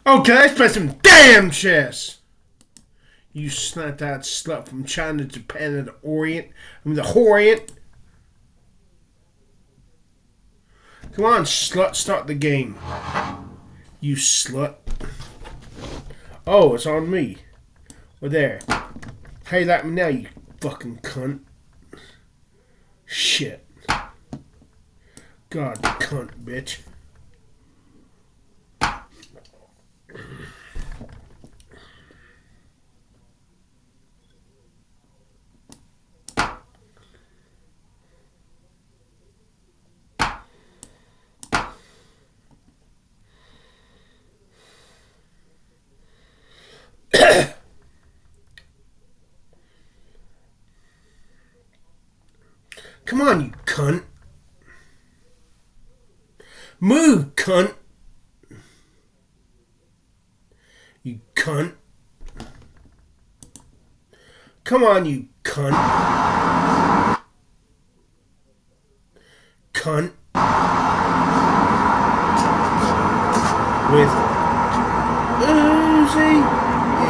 Okay, let's play some damn chess. You snot-eyed slut from China, Japan, and the Orient. The Horient. Come on, slut, start the game. You slut. Oh, it's on me. Well, there. How you like me now, you fucking cunt? Shit. God, cunt, bitch. Come on, you cunt. Move, cunt. You cunt. Come on, you cunt. Cunt. With Uzi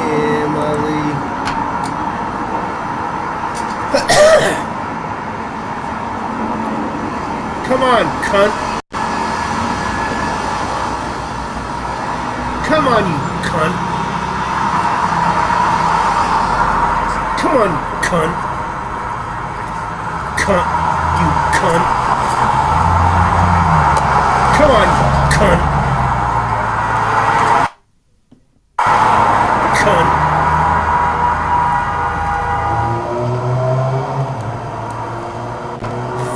Emily. Come on, cunt. Come on, you cunt. Come on, you cunt. Cunt, you cunt. Come on, you cunt. Cunt.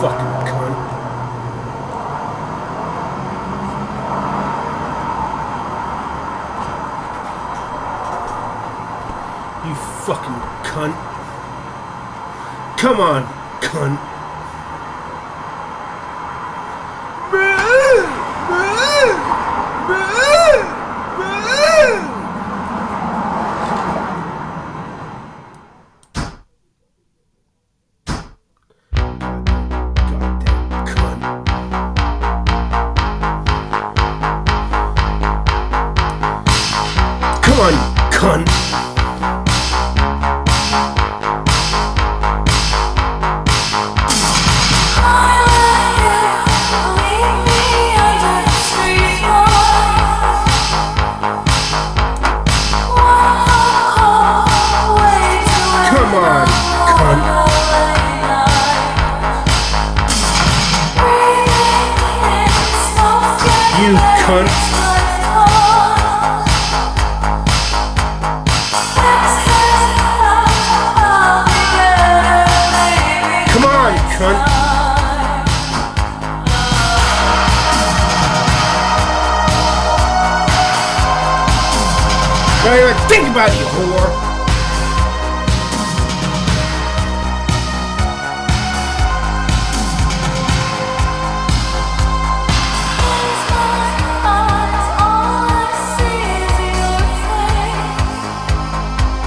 Fucking cunt. You fucking cunt. Come on, cunt. Goddamn cunt. Come on, you cunt. Come on, cunt. You cunt. Come on, cunt. Don't even think about it, you whore.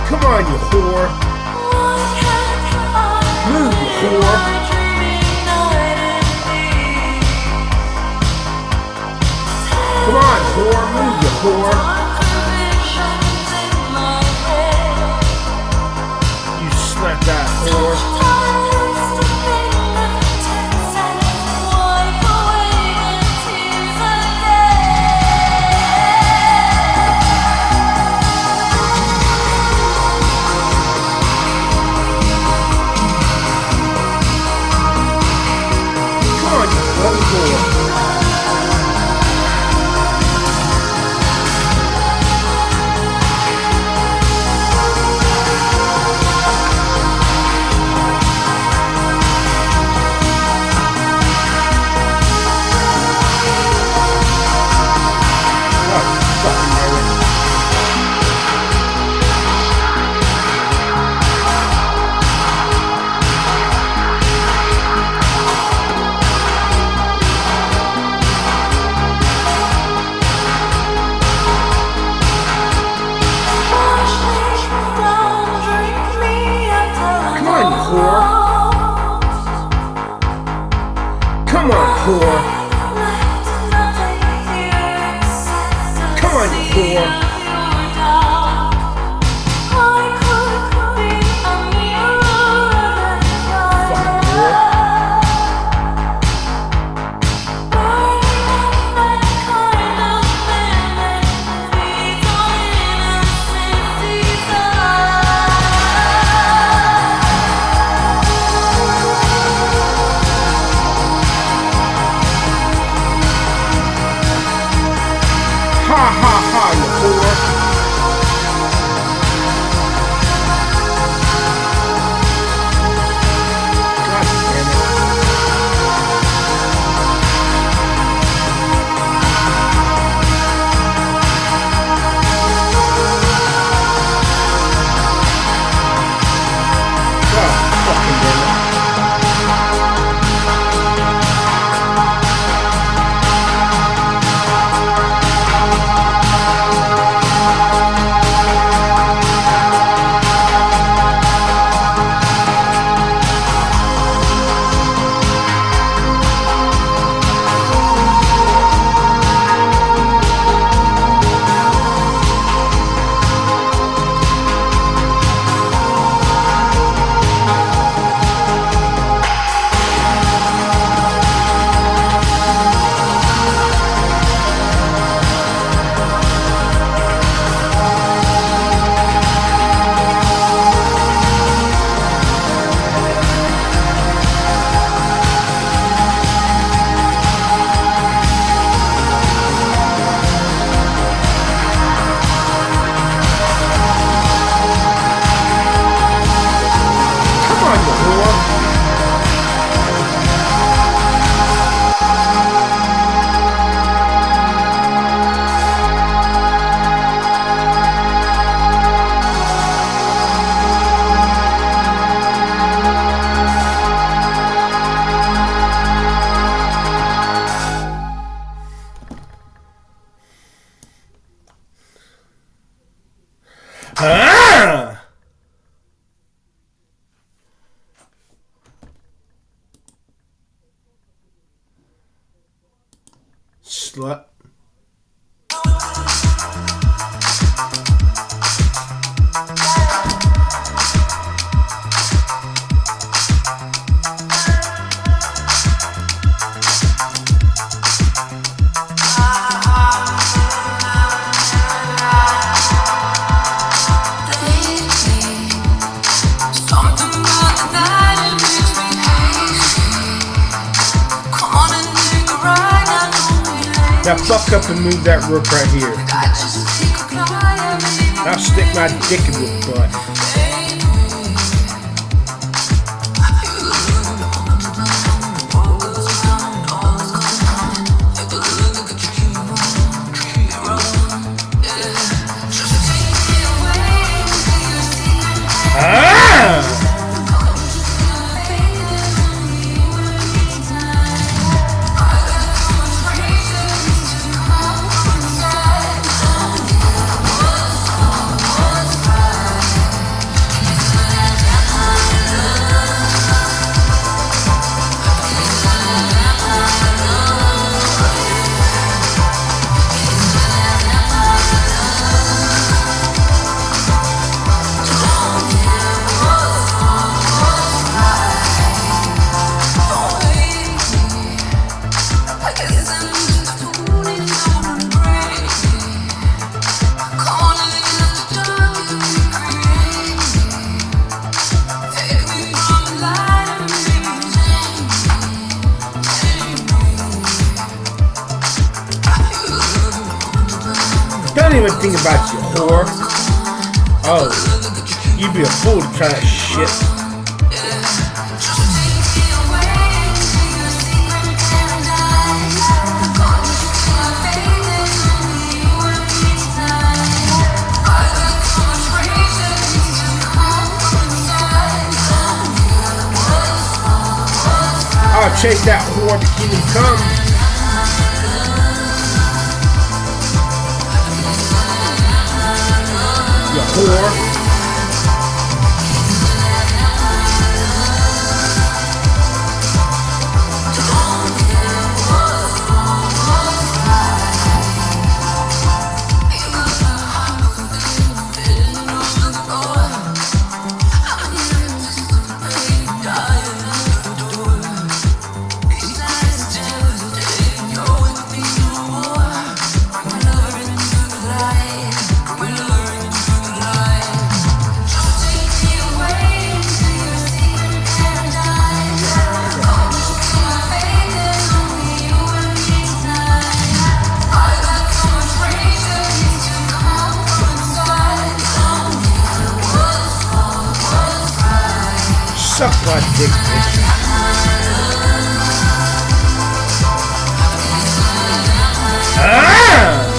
Come on, you whore. Move, you whore. Come on, whore. Move, you whore. You slap that whore. whore. Ha ha ha, you whore. God damn it. God fucking damn it. Ah! Slut. Now fuck up and move that rook right here. I'll stick my dick in your butt. Ah! Don't even think about you, whore. Oh, you'd be a fool to try that shit. I'll chase that whore to keep him come. Whore. my dick, bitch. Ah!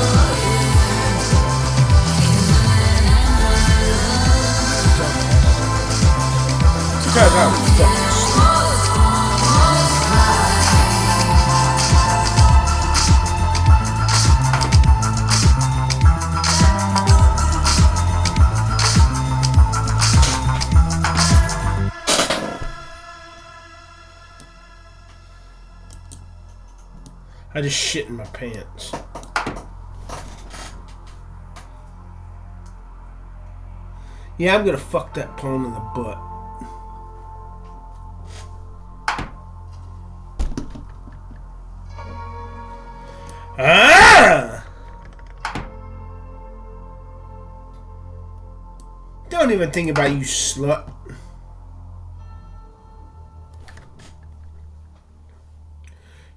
Check out, fuck. I just shit in my pants. Yeah, I'm gonna fuck that pawn in the butt. Ah! Don't even think about you, slut.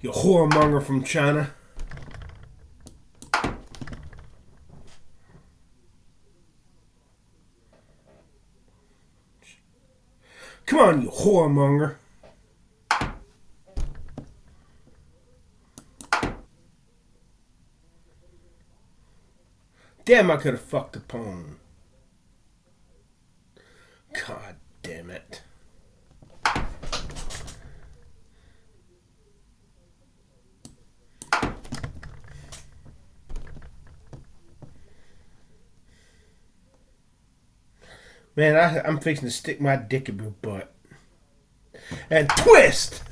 You whoremonger from China. Come on, you whoremonger. Damn, I could have fucked the pawn. God damn it. Man, I'm fixing to stick my dick in your butt. And twist!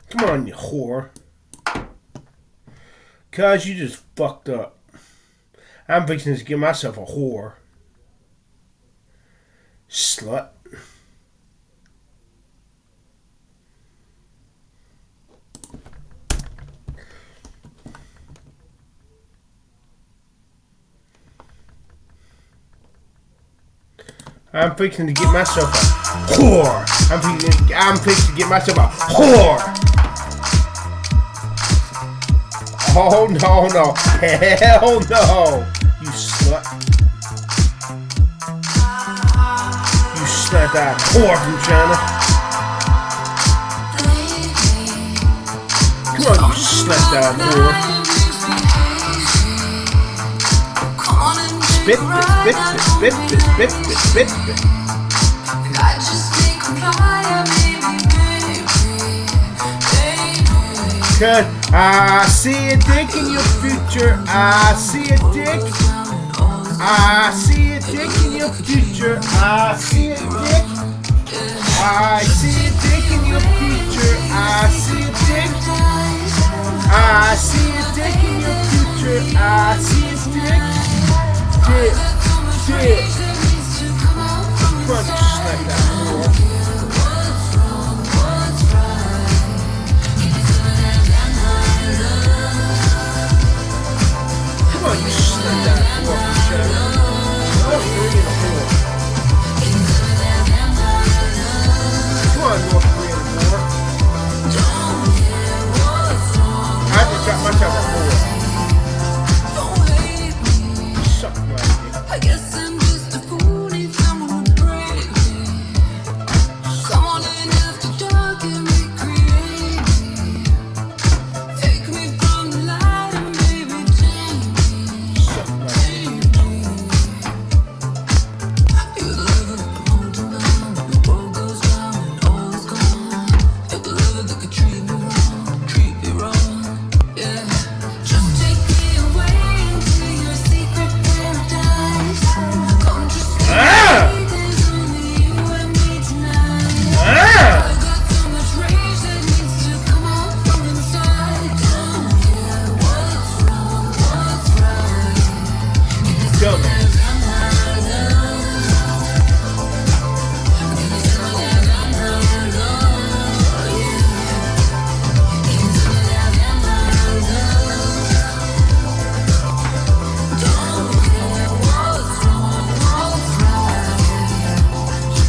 Come on, you whore. Cuz you just fucked up. I'm fixing to get myself a whore. Slut. I'm fixing to get myself a whore. I'm fixing to get myself a whore. Oh no, no. Hell no. You slut. You slut that whore from China. Come on, you slut that whore. Spit, spit, spit, spit, spit, spit, spit, spit. I just can't comply, baby. Cause I see a dick in your future. I see a dick. I see a dick in your future. I see a dick. I see a dick in your future. I see a dick. I see a dick in your future. I see a dick. Dick, dick. Come on, just like that, whore. Come on, you slap that whore from China. North Korean whore. Come on, North Korean whore. I just got myself a whore. I guess I'm just a fool if someone would break me. Come on in after dark and recreate me. Take me from the light and baby take me. You're the lover that I'm holding on. When the world goes down and all is gone. You're the lover that could treat me wrong, yeah. Just take me away into your secret paradise.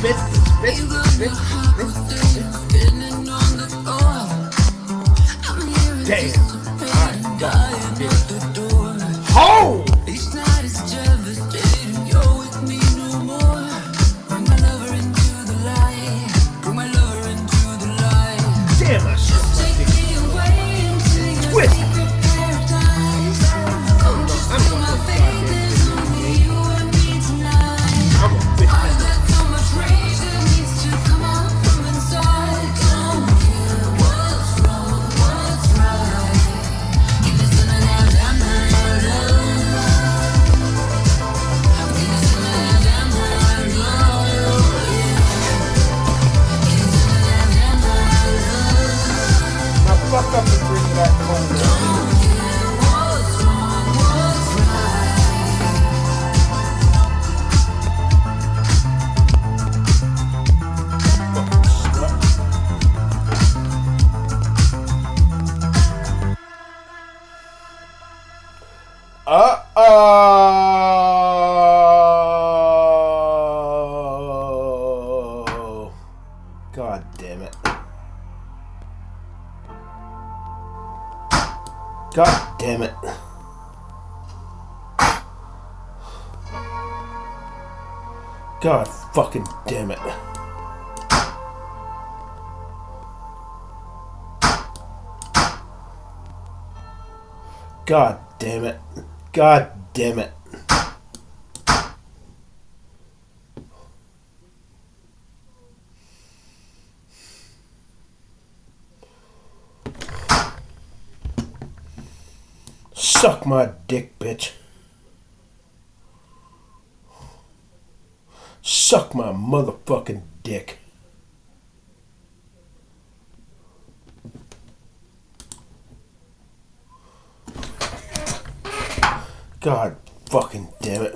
Spit, spit, spit, spit, spit. God damn it. God fucking damn it. God damn it. God damn it. Suck my dick, bitch. Suck my motherfucking dick. God fucking damn it.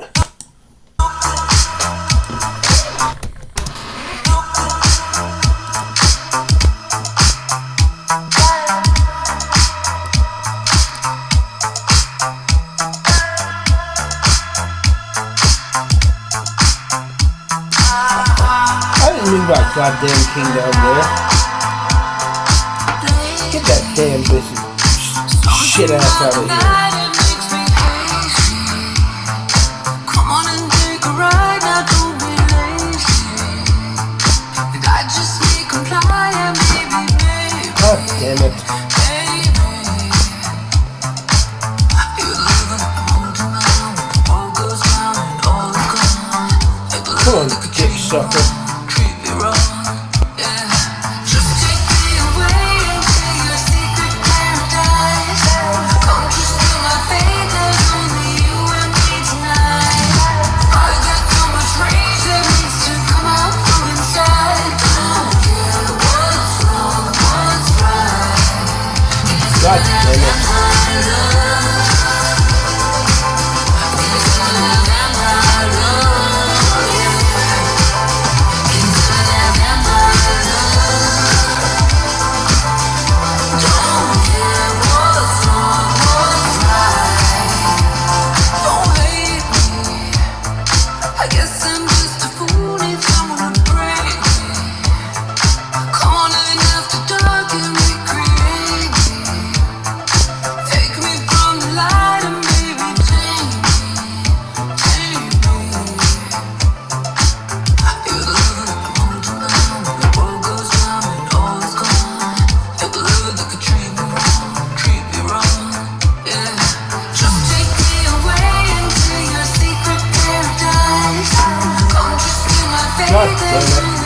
That goddamn king down there. Get that damn bitch shit ass out of here. Come on and take a ride, now don't be lazy. And I just may comply, and baby. God damn it. Come on, dick sucker. God damn it. God damn it.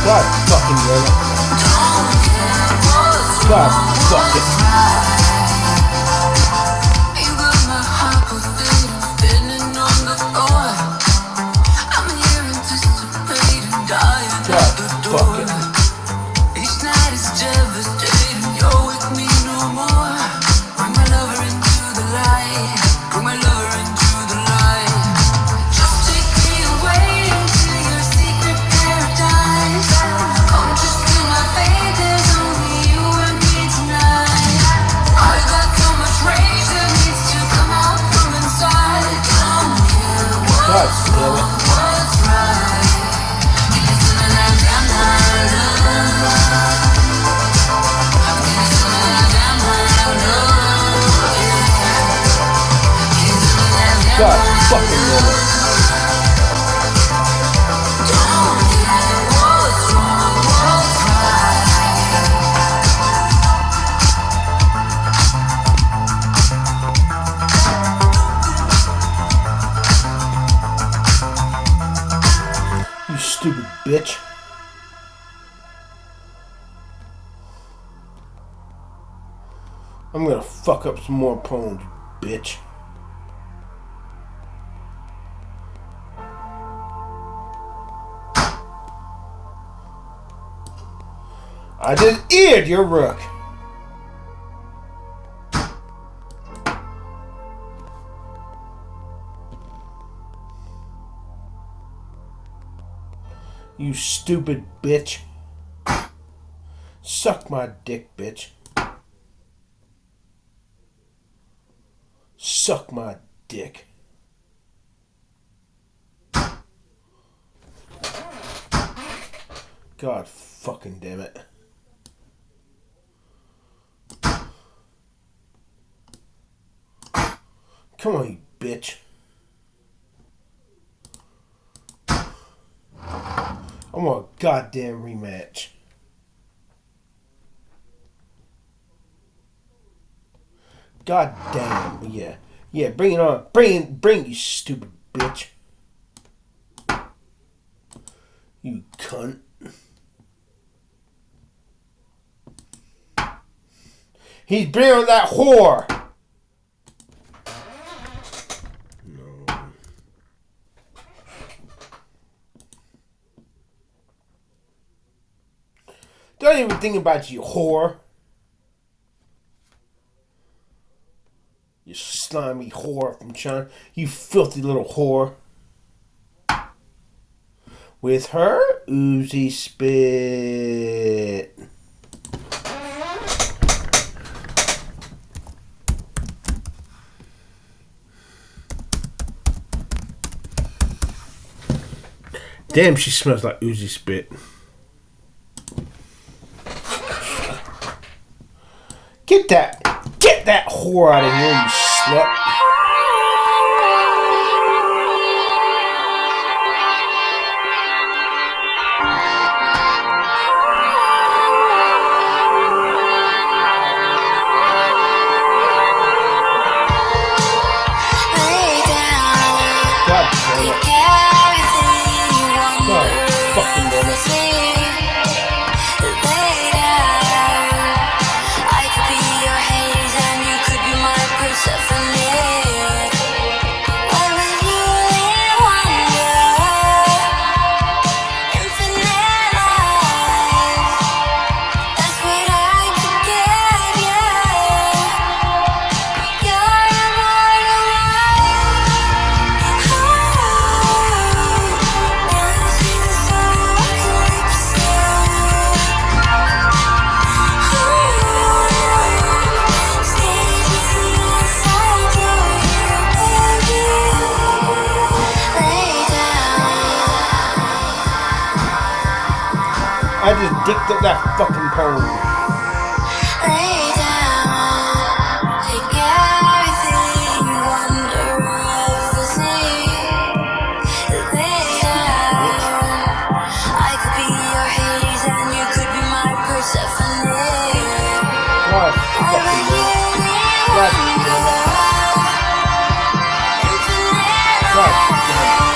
God fucking damn it. God fuck it. God damn it. God fucking damn it. You stupid bitch. I'm gonna fuck up some more poems, bitch. I just eared your rook. You stupid bitch. Suck my dick, bitch. Suck my dick. God fucking damn it. Come on, you bitch. I want a goddamn rematch. God damn, yeah. Yeah, bring it on. Bring you stupid bitch. You cunt. He's bringing that whore. No. Don't even think about you, whore. You slimy whore from China. You filthy little whore. With her Uzi spit. Damn, she smells like Uzi spit. Get that whore out of here, you slut. I just dicked up that fucking pole. Lay down, take everything, wonder of the sea. Lay down, I could be your Hades and you could be my Persephone. God fucking God damn it. God damn it.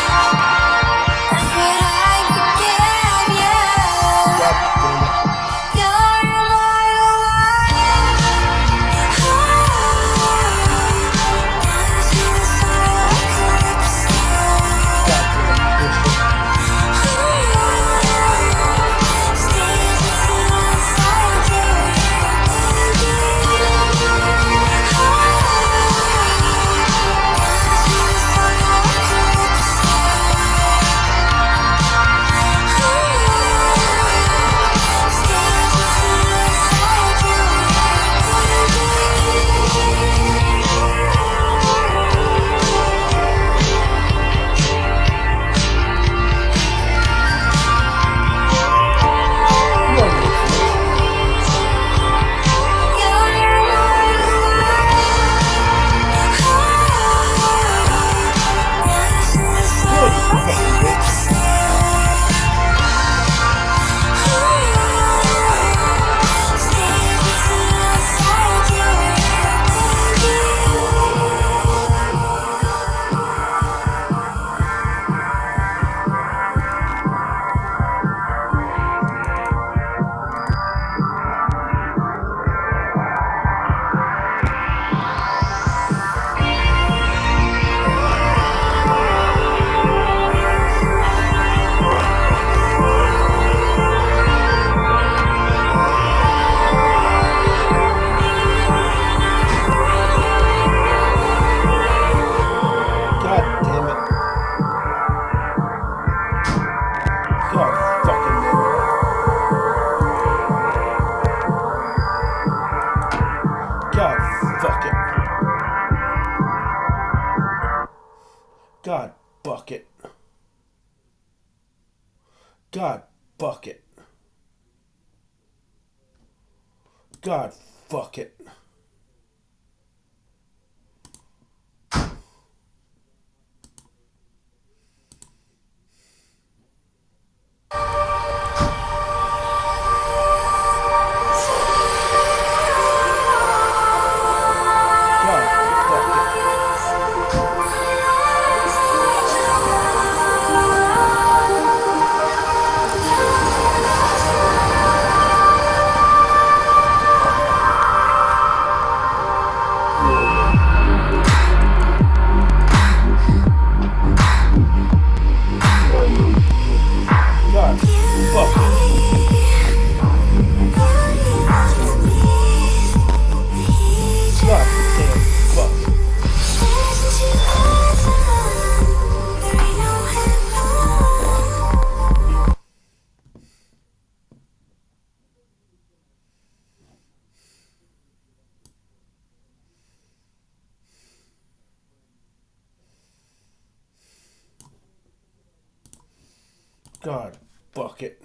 That's what I could give you. God damn it. You're God, fuck it. God, fuck it. God, fuck it.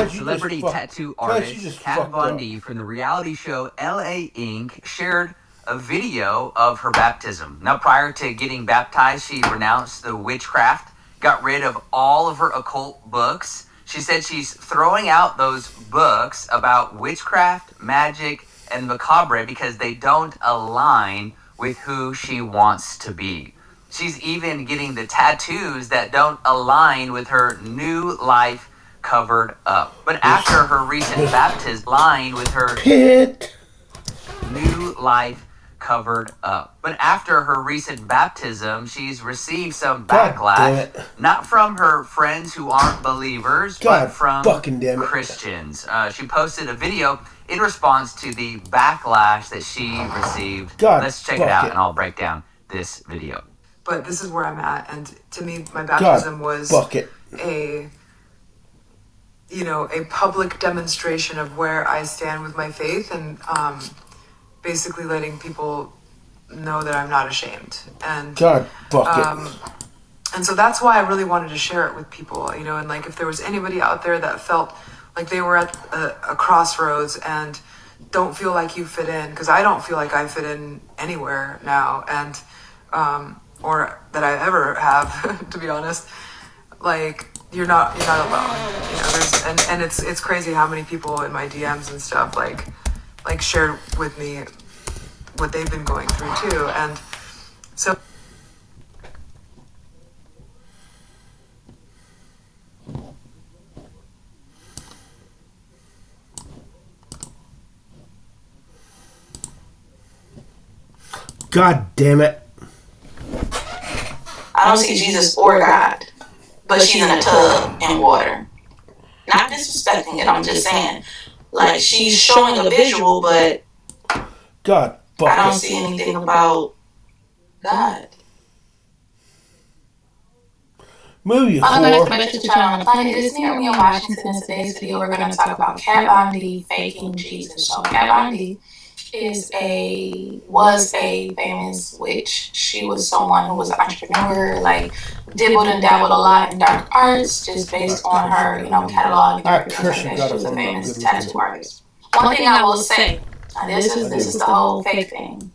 Celebrity tattoo artist Kat Von D from the reality show LA Inc. shared a video of her baptism. Now, prior to getting baptized, she renounced the witchcraft, got rid of all of her occult books. She said she's throwing out those books about witchcraft, magic, and macabre because they don't align with who she wants to be. She's even getting the tattoos that don't align with her new life covered up. But after her recent baptism, aligned with her new life covered up. But after her recent baptism, she's received some backlash, not from her friends who aren't believers, but from Christians. She posted a video in response to the backlash that she received. Let's check it out, and I'll break down this video. But this is where I'm at, and to me, my baptism was a public demonstration of where I stand with my faith, and basically letting people know that I'm not ashamed. And and so that's why I really wanted to share it with people, and like if there was anybody out there that felt like they were at a crossroads and don't feel like you fit in, because I don't feel like I fit in anywhere now, and or that I ever have, to be honest. Like, you're not alone. There's and it's crazy how many people in my DMs and stuff like shared with me what they've been going through too. And so God damn it. I don't see Jesus or God, but she's in a tub in water. Not disrespecting it, I'm just saying. Like, she's showing a visual, but God, I don't see anything about God. Move you Welcome back to my YouTube channel on the planet. It is me, Armia Washington. In today's video, we're going to talk about Kat Von D faking Jesus. So Kat Von D was a famous witch. She was someone who was an entrepreneur, like dibbled and dabbled a lot in dark arts, just based on her, catalog. She was a famous tattoo artist. One thing I will say, and this is the whole fake thing.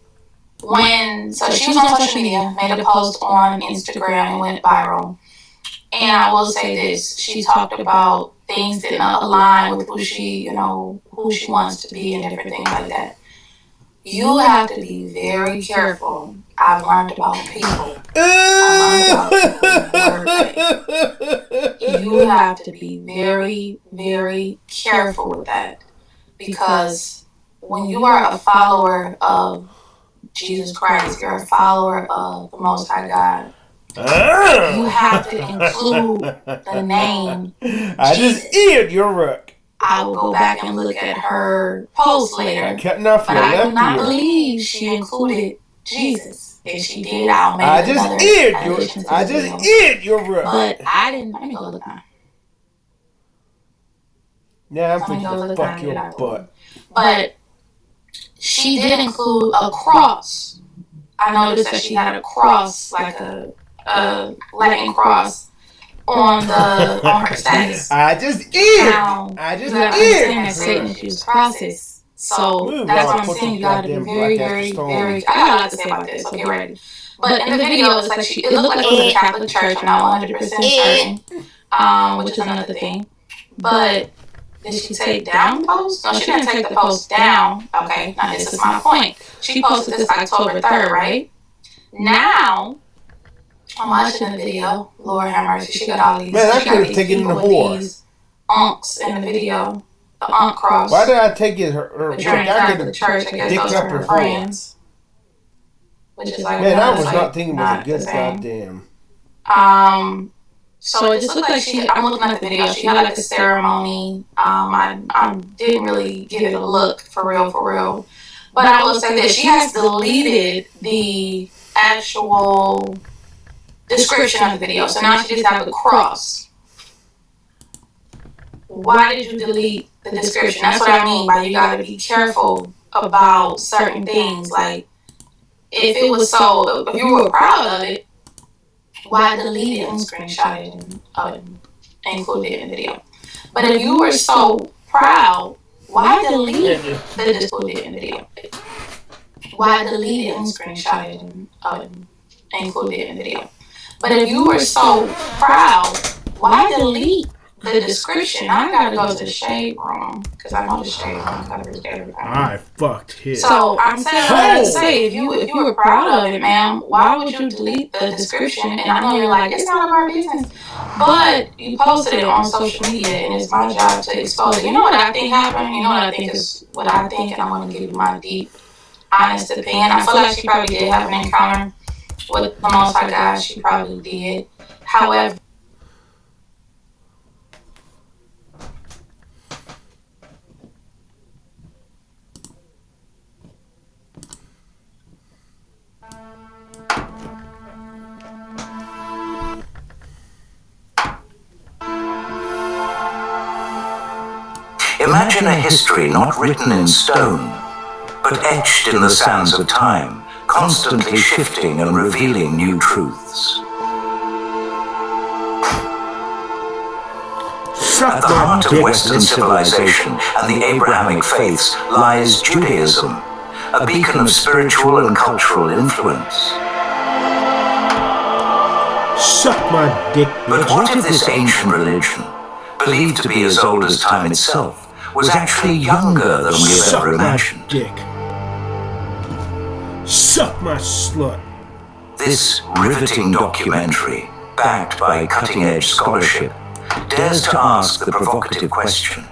So she was on social media, made a post on Instagram and went viral. And I will say this: she talked about things that did not align with who she wants to be and different things like that. You have to be very careful. I've learned about people. You have to be very, very careful with that. Because when you are a follower of Jesus Christ, you're a follower of the Most High God, you have to include the name I just eared your rook. I will go back and look at her post later. Cutting off but your I do left not ear. believe she included Jesus. If she did, I'll make I just another eared addition to I the just video. eared your rook. But I didn't. Let me go look now. Now I'm Let me finna go look fuck at your it. butt. But she did include a cross. I noticed that she had a cross, like a Latin cross on her status. I just eared. Now, you gotta understand that Satan used crosses. So that's what I'm saying. You gotta be very, very, very. I got a lot to say about this. So get ready. But in the video, it's like it looked like it was a Catholic church. I'm not 100% certain, which is another thing. But did she take down the post? No, she didn't take the post down. Okay, now this is my point. She posted this October 3rd, right? Now, I'm watching the video. Lord have mercy. She got all these. Man, I could have taken the whore. These unks in the video. The unk cross. Why did I take it? Her I could have church, dick up her friends. Which is like, man, I was not thinking about a good goddamn. So it just looked like I'm looking at the video. She had like a ceremony. I didn't really give it a look for real. But I will say that she has deleted the actual description of the video. So now she just has the cross. Why did you delete the description? That's what I mean by you gotta be careful about certain things. Like, if you were proud of it, why delete it and screenshot it and include it in the video? But if you were so proud, why delete it and include it in the video? Why delete it and screenshot it and include it in the video? But if you were so proud, why delete the description? I gotta go to the shade room because I know the shade room covers everything. I fucked his. So I'm saying, what I have to say, if you were proud of it, ma'am, why would you delete the description? And I know you're like, it's none of our business, but you posted it on social media, and it's my job to expose it. You know what I think happened? You know what I think is what I think, and I want to give you my deep, honest opinion. I feel like she probably did have an encounter with the Most High God. She probably did. However, Imagine a history not written in stone, but etched in the sands of time, constantly shifting and revealing new truths. At the heart of Western civilization and the Abrahamic faiths lies Judaism, a beacon of spiritual and cultural influence. Suck my dick, But what if this ancient religion, believed to be as old as time itself, was actually younger than we have ever imagined? Dick. Suck my slut. This riveting documentary, backed by cutting-edge scholarship, dares to ask the provocative question.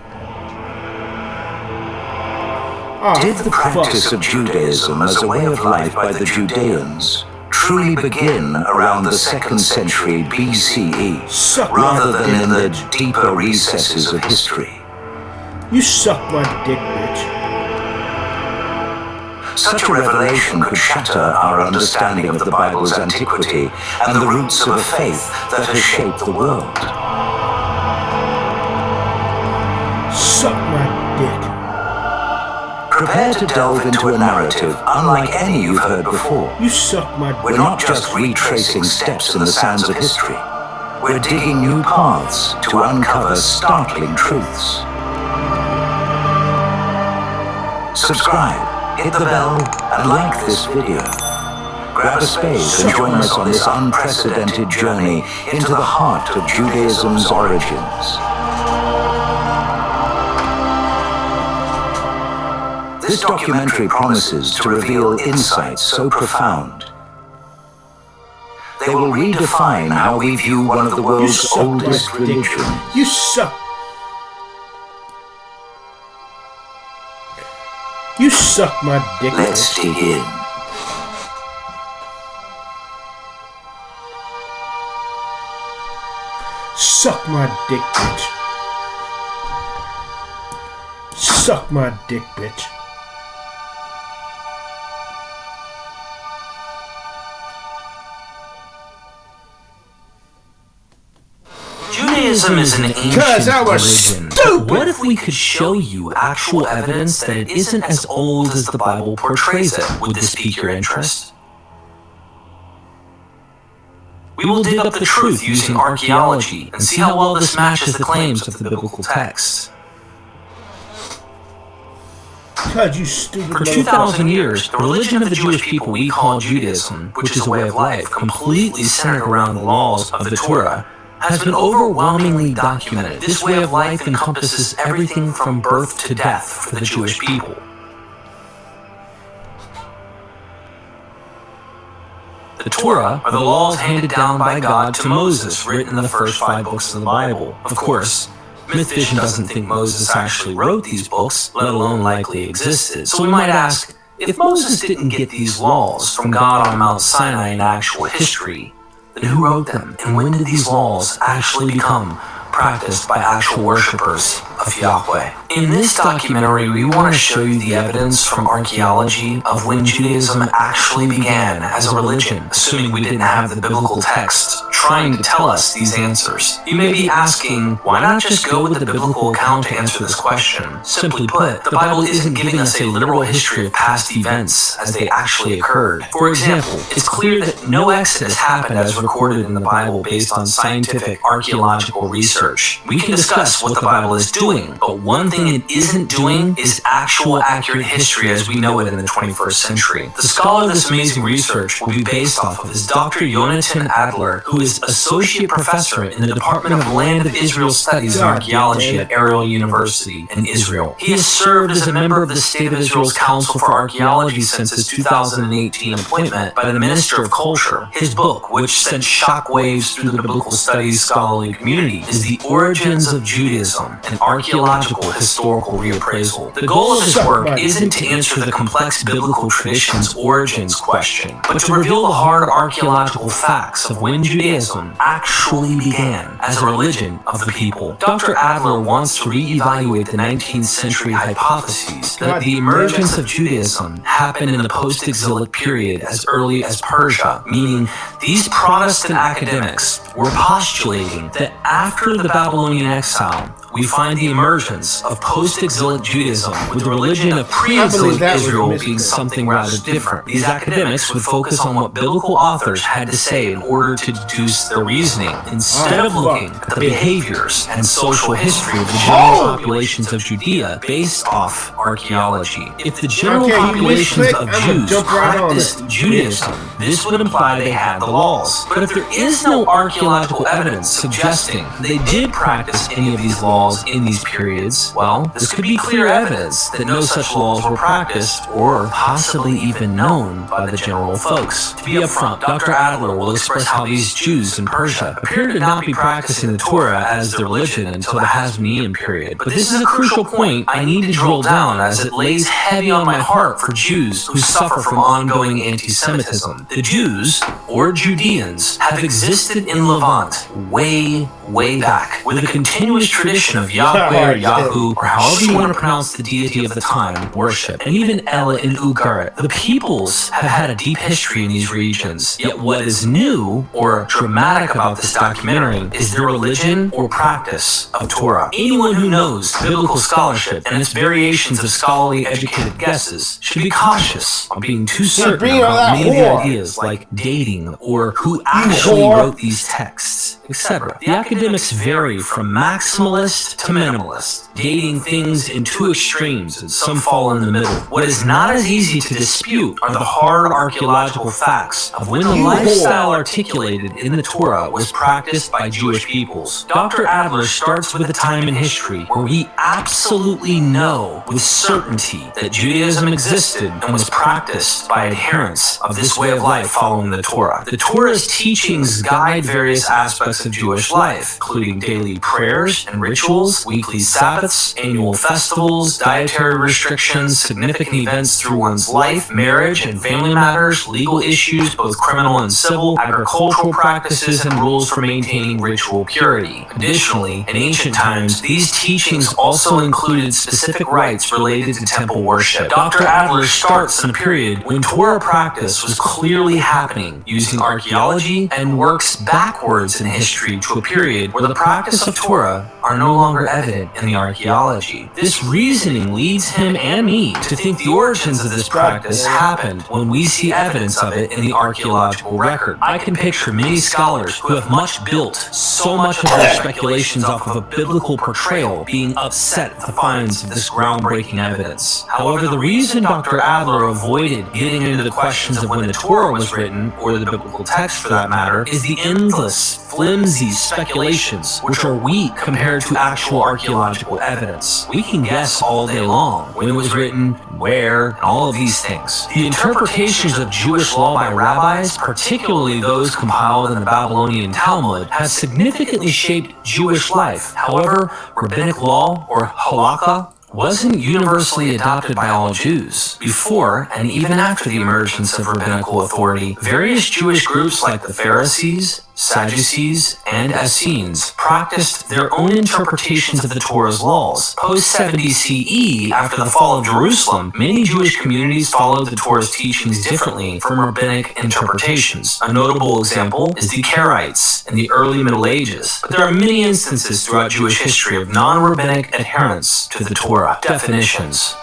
Did the practice of Judaism as a way of life by the Judeans truly begin around the 2nd century BCE, rather than in the deeper recesses of history? You suck my dick, bitch. Such a revelation could shatter our understanding of the Bible's antiquity and the roots of a faith that has shaped the world. Suck my dick. Prepare to delve into a narrative unlike any you've heard before. You suck my dick. We're not just retracing steps in the sands of history. We're digging new paths to uncover startling truths. Subscribe, hit the bell, and like this video. Grab a spade and join us on this unprecedented journey into the heart of Judaism's origins. This documentary promises to reveal insights so profound. They will redefine how we view one of the world's oldest religions. You suck. You suck my dick. Let's dig in. Suck my dick, bitch. Suck my dick, bitch. Judaism is an ancient religion. But what if we could show you actual evidence that it isn't as old as the Bible portrays it? Would this pique your interest? We will dig up the truth using archaeology and see how well this matches the claims of the biblical text. God, you stupid For 2,000 years, the religion of the Jewish people we call Judaism, which is a way of life completely centered around the laws of the Torah, has been overwhelmingly documented. This way of life encompasses everything from birth to death for the Jewish people. The Torah are the laws handed down by God to Moses, written in the first 5 books of the Bible. Of course, Myth Vision doesn't think Moses actually wrote these books, let alone likely existed. So we might ask, if Moses didn't get these laws from God on Mount Sinai in actual history, then who wrote them, and when did these laws actually become practiced by actual worshippers of Yahweh? In this documentary, we want to show you the evidence from archaeology of when Judaism actually began as a religion, assuming we didn't have the biblical text trying to tell us these answers. You may be asking, why not just go with the biblical account to answer this question? Simply put, the Bible isn't giving us a literal history of past events as they actually occurred. For example, it's clear that no Exodus happened as recorded in the Bible based on scientific archaeological research. We can discuss what the Bible is doing, but one thing it isn't doing is actual accurate history as we know it in the 21st century. The scholar of this amazing research will be based off of is Dr. Yonatan Adler, who is Associate Professor in the Department of Land of Israel Studies and Archaeology at Ariel University in Israel. He has served as a member of the State of Israel's Council for Archaeology since his 2018 appointment by the Minister of Culture. His book, which sent shockwaves through the biblical studies scholarly community, is The Origins of Judaism, an archaeological historical reappraisal. The goal of this work isn't to answer the complex biblical tradition's origins question, but to reveal the hard archaeological facts of when Judaism actually began as a religion of the people. Dr. Adler wants to re-evaluate the 19th century hypotheses that the emergence of Judaism happened in the post-exilic period as early as Persia, meaning these Protestant academics were postulating that after the Babylonian exile, we find the emergence of post-exilic Judaism, with the religion of pre-exilic Israel being something rather different. These academics would focus on what biblical authors had to say in order to deduce their reasoning, instead of looking at the behaviors and social history of the general populations of Judea based off archaeology. If the general populations of Jews practiced Judaism, this would imply they had the laws. But if there is no archaeological evidence suggesting they did practice any of these laws in these periods, well, this could be clear evidence that no such laws were practiced or possibly even known by the general folks. To be upfront, Dr. Adler will express how these Jews in Persia appear to not be practicing the Torah as their religion until the Hasmonean period. But this is a crucial point I need to drill down, as it lays heavy on my heart for Jews who suffer from ongoing anti-Semitism. The Jews, or Judeans, have existed in Levant way back, with a continuous tradition of Yahweh or Yahu, or however you want to pronounce the deity of the time, worship, and even Ella and Ugarit. The peoples have had a deep history in these regions, yet what is new or dramatic about this documentary is their religion or practice of Torah. Anyone who knows biblical scholarship and its variations of scholarly educated guesses should be cautious on being too certain about many ideas like dating or who actually wrote these texts, etc. The academics vary from maximalist to minimalist, dating things in two extremes, and some fall in the middle. What is not as easy to dispute are the hard archaeological facts of when the lifestyle articulated in the Torah was practiced by Jewish peoples. Dr. Adler starts with a time in history where we absolutely know with certainty that Judaism existed and was practiced by adherents of this way of life following the Torah. The Torah's teachings guide various aspects of Jewish life, including daily prayers and rituals, weekly Sabbaths, annual festivals, dietary restrictions, significant events through one's life, marriage and family matters, legal issues, both criminal and civil, agricultural practices, and rules for maintaining ritual purity. Additionally, in ancient times, these teachings also included specific rites related to temple worship. Dr. Adler starts in a period when Torah practice was clearly happening, using archaeology, and works backwards in history to a period period where the practice of Torah are no longer evident in the archaeology. This reasoning leads him and me to think the origins of this practice happened when we see evidence of it in the archaeological record. I can picture many scholars who have built so much of their speculations off of a biblical portrayal being upset at the finds of this groundbreaking evidence. However, the reason Dr. Adler avoided getting into the questions of when the Torah was written, or the biblical text for that matter, is the endless, flimsy speculations, which are weak compared to actual archaeological evidence. We can guess all day long when it was written, where, and all of these things. The interpretations of Jewish law by rabbis, particularly those compiled in the Babylonian Talmud, have significantly shaped Jewish life. However, rabbinic law, or halakha, wasn't universally adopted by all Jews. Before and even after the emergence of rabbinical authority, various Jewish groups like the Pharisees, Sadducees, and Essenes practiced their own interpretations of the Torah's laws. Post-70 CE, after the fall of Jerusalem, many Jewish communities followed the Torah's teachings differently from rabbinic interpretations. A notable example is the Karaites in the early Middle Ages. But there are many instances throughout Jewish history of non-rabbinic adherence to the Torah. Definitions.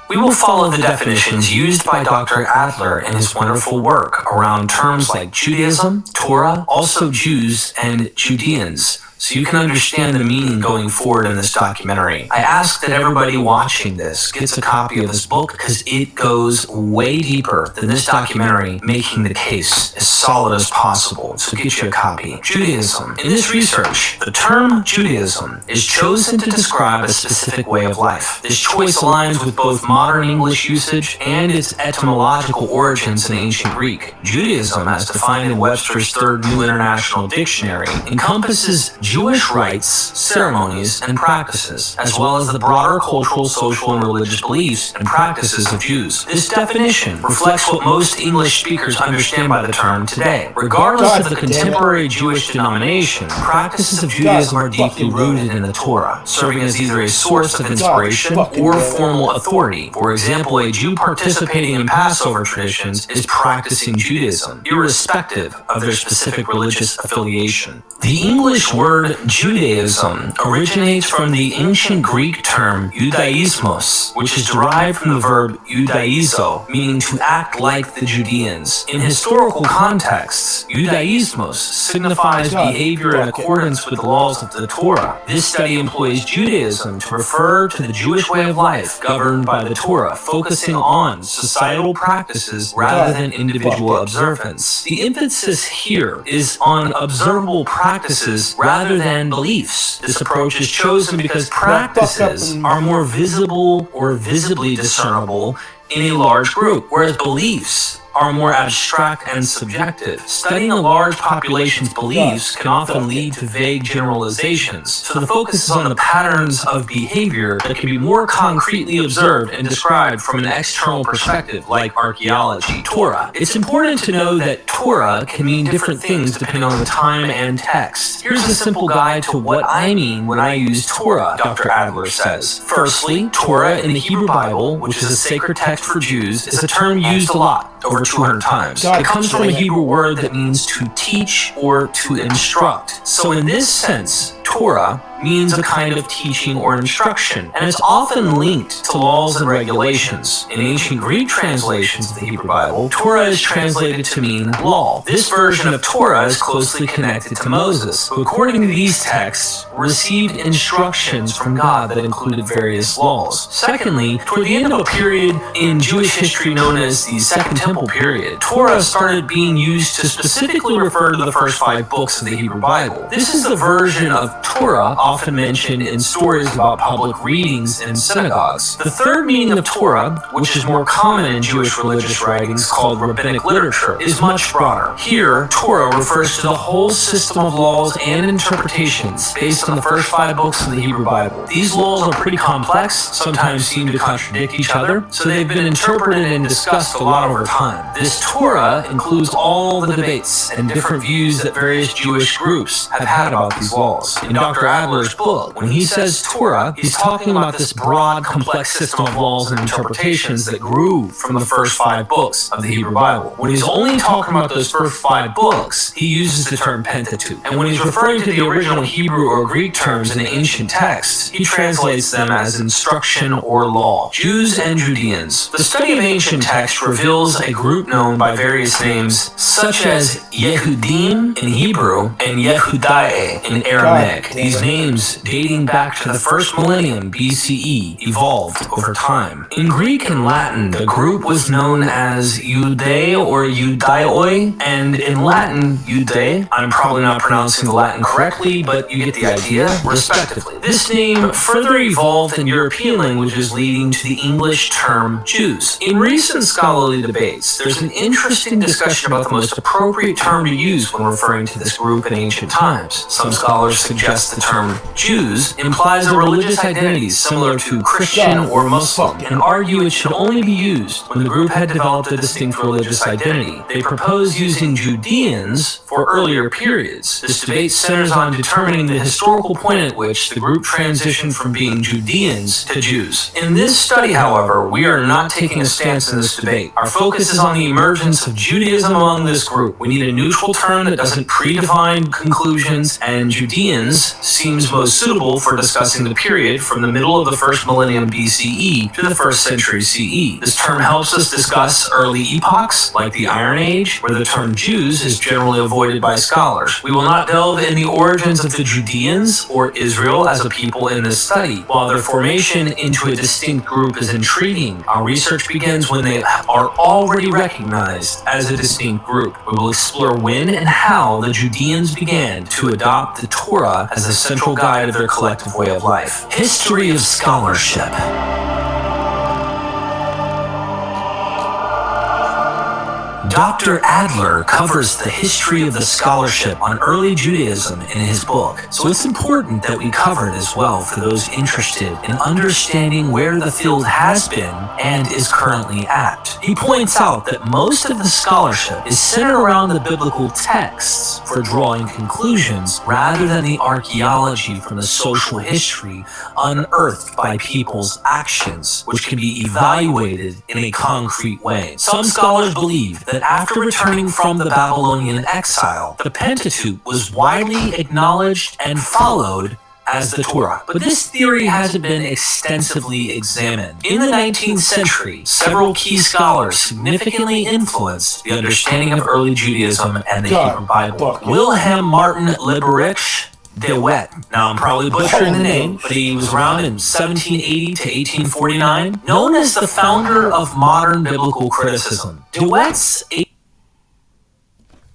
We will follow the definitions used by Dr. Adler in his wonderful work around terms like Judaism, Torah, also Jews, and Judeans, so you can understand the meaning going forward in this documentary. I ask that everybody watching this gets a copy of this book because it goes way deeper than this documentary, making the case as solid as possible. So get you a copy. Judaism. In this research, the term Judaism is chosen to describe a specific way of life. This choice aligns with both modern English usage and its etymological origins in ancient Greek. Judaism, as defined in Webster's Third New International Dictionary, encompasses Jewish rites, ceremonies, and practices, as well as the broader cultural, social, and religious beliefs and practices of Jews. This definition reflects what most English speakers understand by the term today. Regardless of the contemporary Jewish denomination, practices of Judaism are deeply rooted in the Torah, serving as either a source of inspiration or formal authority. For example, a Jew participating in Passover traditions is practicing Judaism, irrespective of their specific religious affiliation. The English word Judaism originates from the ancient Greek term Judaismos, which is derived from the verb Judaizo, meaning to act like the Judeans. In historical contexts, Judaismos signifies behavior in accordance with the laws of the Torah. This study employs Judaism to refer to the Jewish way of life governed by the Torah, focusing on societal practices rather than individual observance. The emphasis here is on observable practices rather than beliefs. This approach is chosen because practices are more visible or visibly discernible in a large group, whereas beliefs are more abstract and subjective. Studying a large population's beliefs can often lead to vague generalizations, so the focus is on the patterns of behavior that can be more concretely observed and described from an external perspective, like archaeology. Torah. It's important to know that Torah can mean different things depending on the time and text. Here's a simple guide to what I mean when I use Torah, Dr. Adler says. Firstly, Torah in the Hebrew Bible, which is a sacred text for Jews, is a term used a lot, over 200 times. It comes from a Hebrew word that means to teach or to instruct. So in this sense, Torah means a kind of teaching or instruction, and it's often linked to laws and regulations. In ancient Greek translations of the Hebrew Bible, Torah is translated to mean law. This version of Torah is closely connected to Moses, who, according to these texts, received instructions from God that included various laws. Secondly, toward the end of a period in Jewish history known as the Second Temple period, Torah started being used to specifically refer to the first 5 books of the Hebrew Bible. This is the version of Torah often mentioned in stories about public readings in synagogues. The third meaning of Torah, which is more common in Jewish religious writings called rabbinic literature, is much broader. Here, Torah refers to the whole system of laws and interpretations based on the first 5 books of the Hebrew Bible. These laws are pretty complex, sometimes seem to contradict each other, so they've been interpreted and discussed a lot over time. This Torah includes all the debates and different views that various Jewish groups have had about these laws. In Dr. Adler's first book. When he says Torah, he's talking about this broad, complex system of laws and interpretations that grew from the first 5 books of the Hebrew Bible. When he's only talking about those first 5 books, he uses the term Pentateuch. And when he's referring to the original Hebrew or Greek terms in the ancient texts, he translates them as instruction or law. Jews and Judeans. The study of ancient texts reveals a group known by various names, such as Yehudim in Hebrew and Yehudae in Aramaic. These names, dating back to the first millennium BCE, evolved over time. In Greek and Latin, the group was known as Judae or Judaioi, and in Latin, Judae. I'm probably not pronouncing the Latin correctly, but you get the idea, respectively. This name further evolved in European languages, leading to the English term Jews. In recent scholarly debates, there's an interesting discussion about the most appropriate term to use when referring to this group in ancient times. Some scholars suggest the term Jews implies a religious identity similar to Christian or Muslim, and argue it should only be used when the group had developed a distinct religious identity. They propose using Judeans for earlier periods. This debate centers on determining the historical point at which the group transitioned from being Judeans to Jews. In this study, however, we are not taking a stance in this debate. Our focus is on the emergence of Judaism among this group. We need a neutral term that doesn't predefine conclusions, and Judeans seems most suitable for discussing the period from the middle of the first millennium BCE to the first century CE. This term helps us discuss early epochs, like the Iron Age, where the term Jews is generally avoided by scholars. We will not delve in the origins of the Judeans or Israel as a people in this study. While their formation into a distinct group is intriguing, our research begins when they are already recognized as a distinct group. We will explore when and how the Judeans began to adopt the Torah as the central guide of their collective way of life. History of scholarship. Dr. Adler covers the history of the scholarship on early Judaism in his book, so it's important that we cover it as well for those interested in understanding where the field has been and is currently at. He points out that most of the scholarship is centered around the biblical texts for drawing conclusions rather than the archaeology from the social history unearthed by people's actions, which can be evaluated in a concrete way. Some scholars believe that after returning from the Babylonian exile, the Pentateuch was widely acknowledged and followed as the Torah. But this theory hasn't been extensively examined. In the 19th century, several key scholars significantly influenced the understanding of early Judaism and the Hebrew Bible. Wilhelm Martin Lieberich De Wet. Now, I'm probably butchering the name, but he was around in 1780 to 1849, known as the founder of modern biblical criticism. De Wet's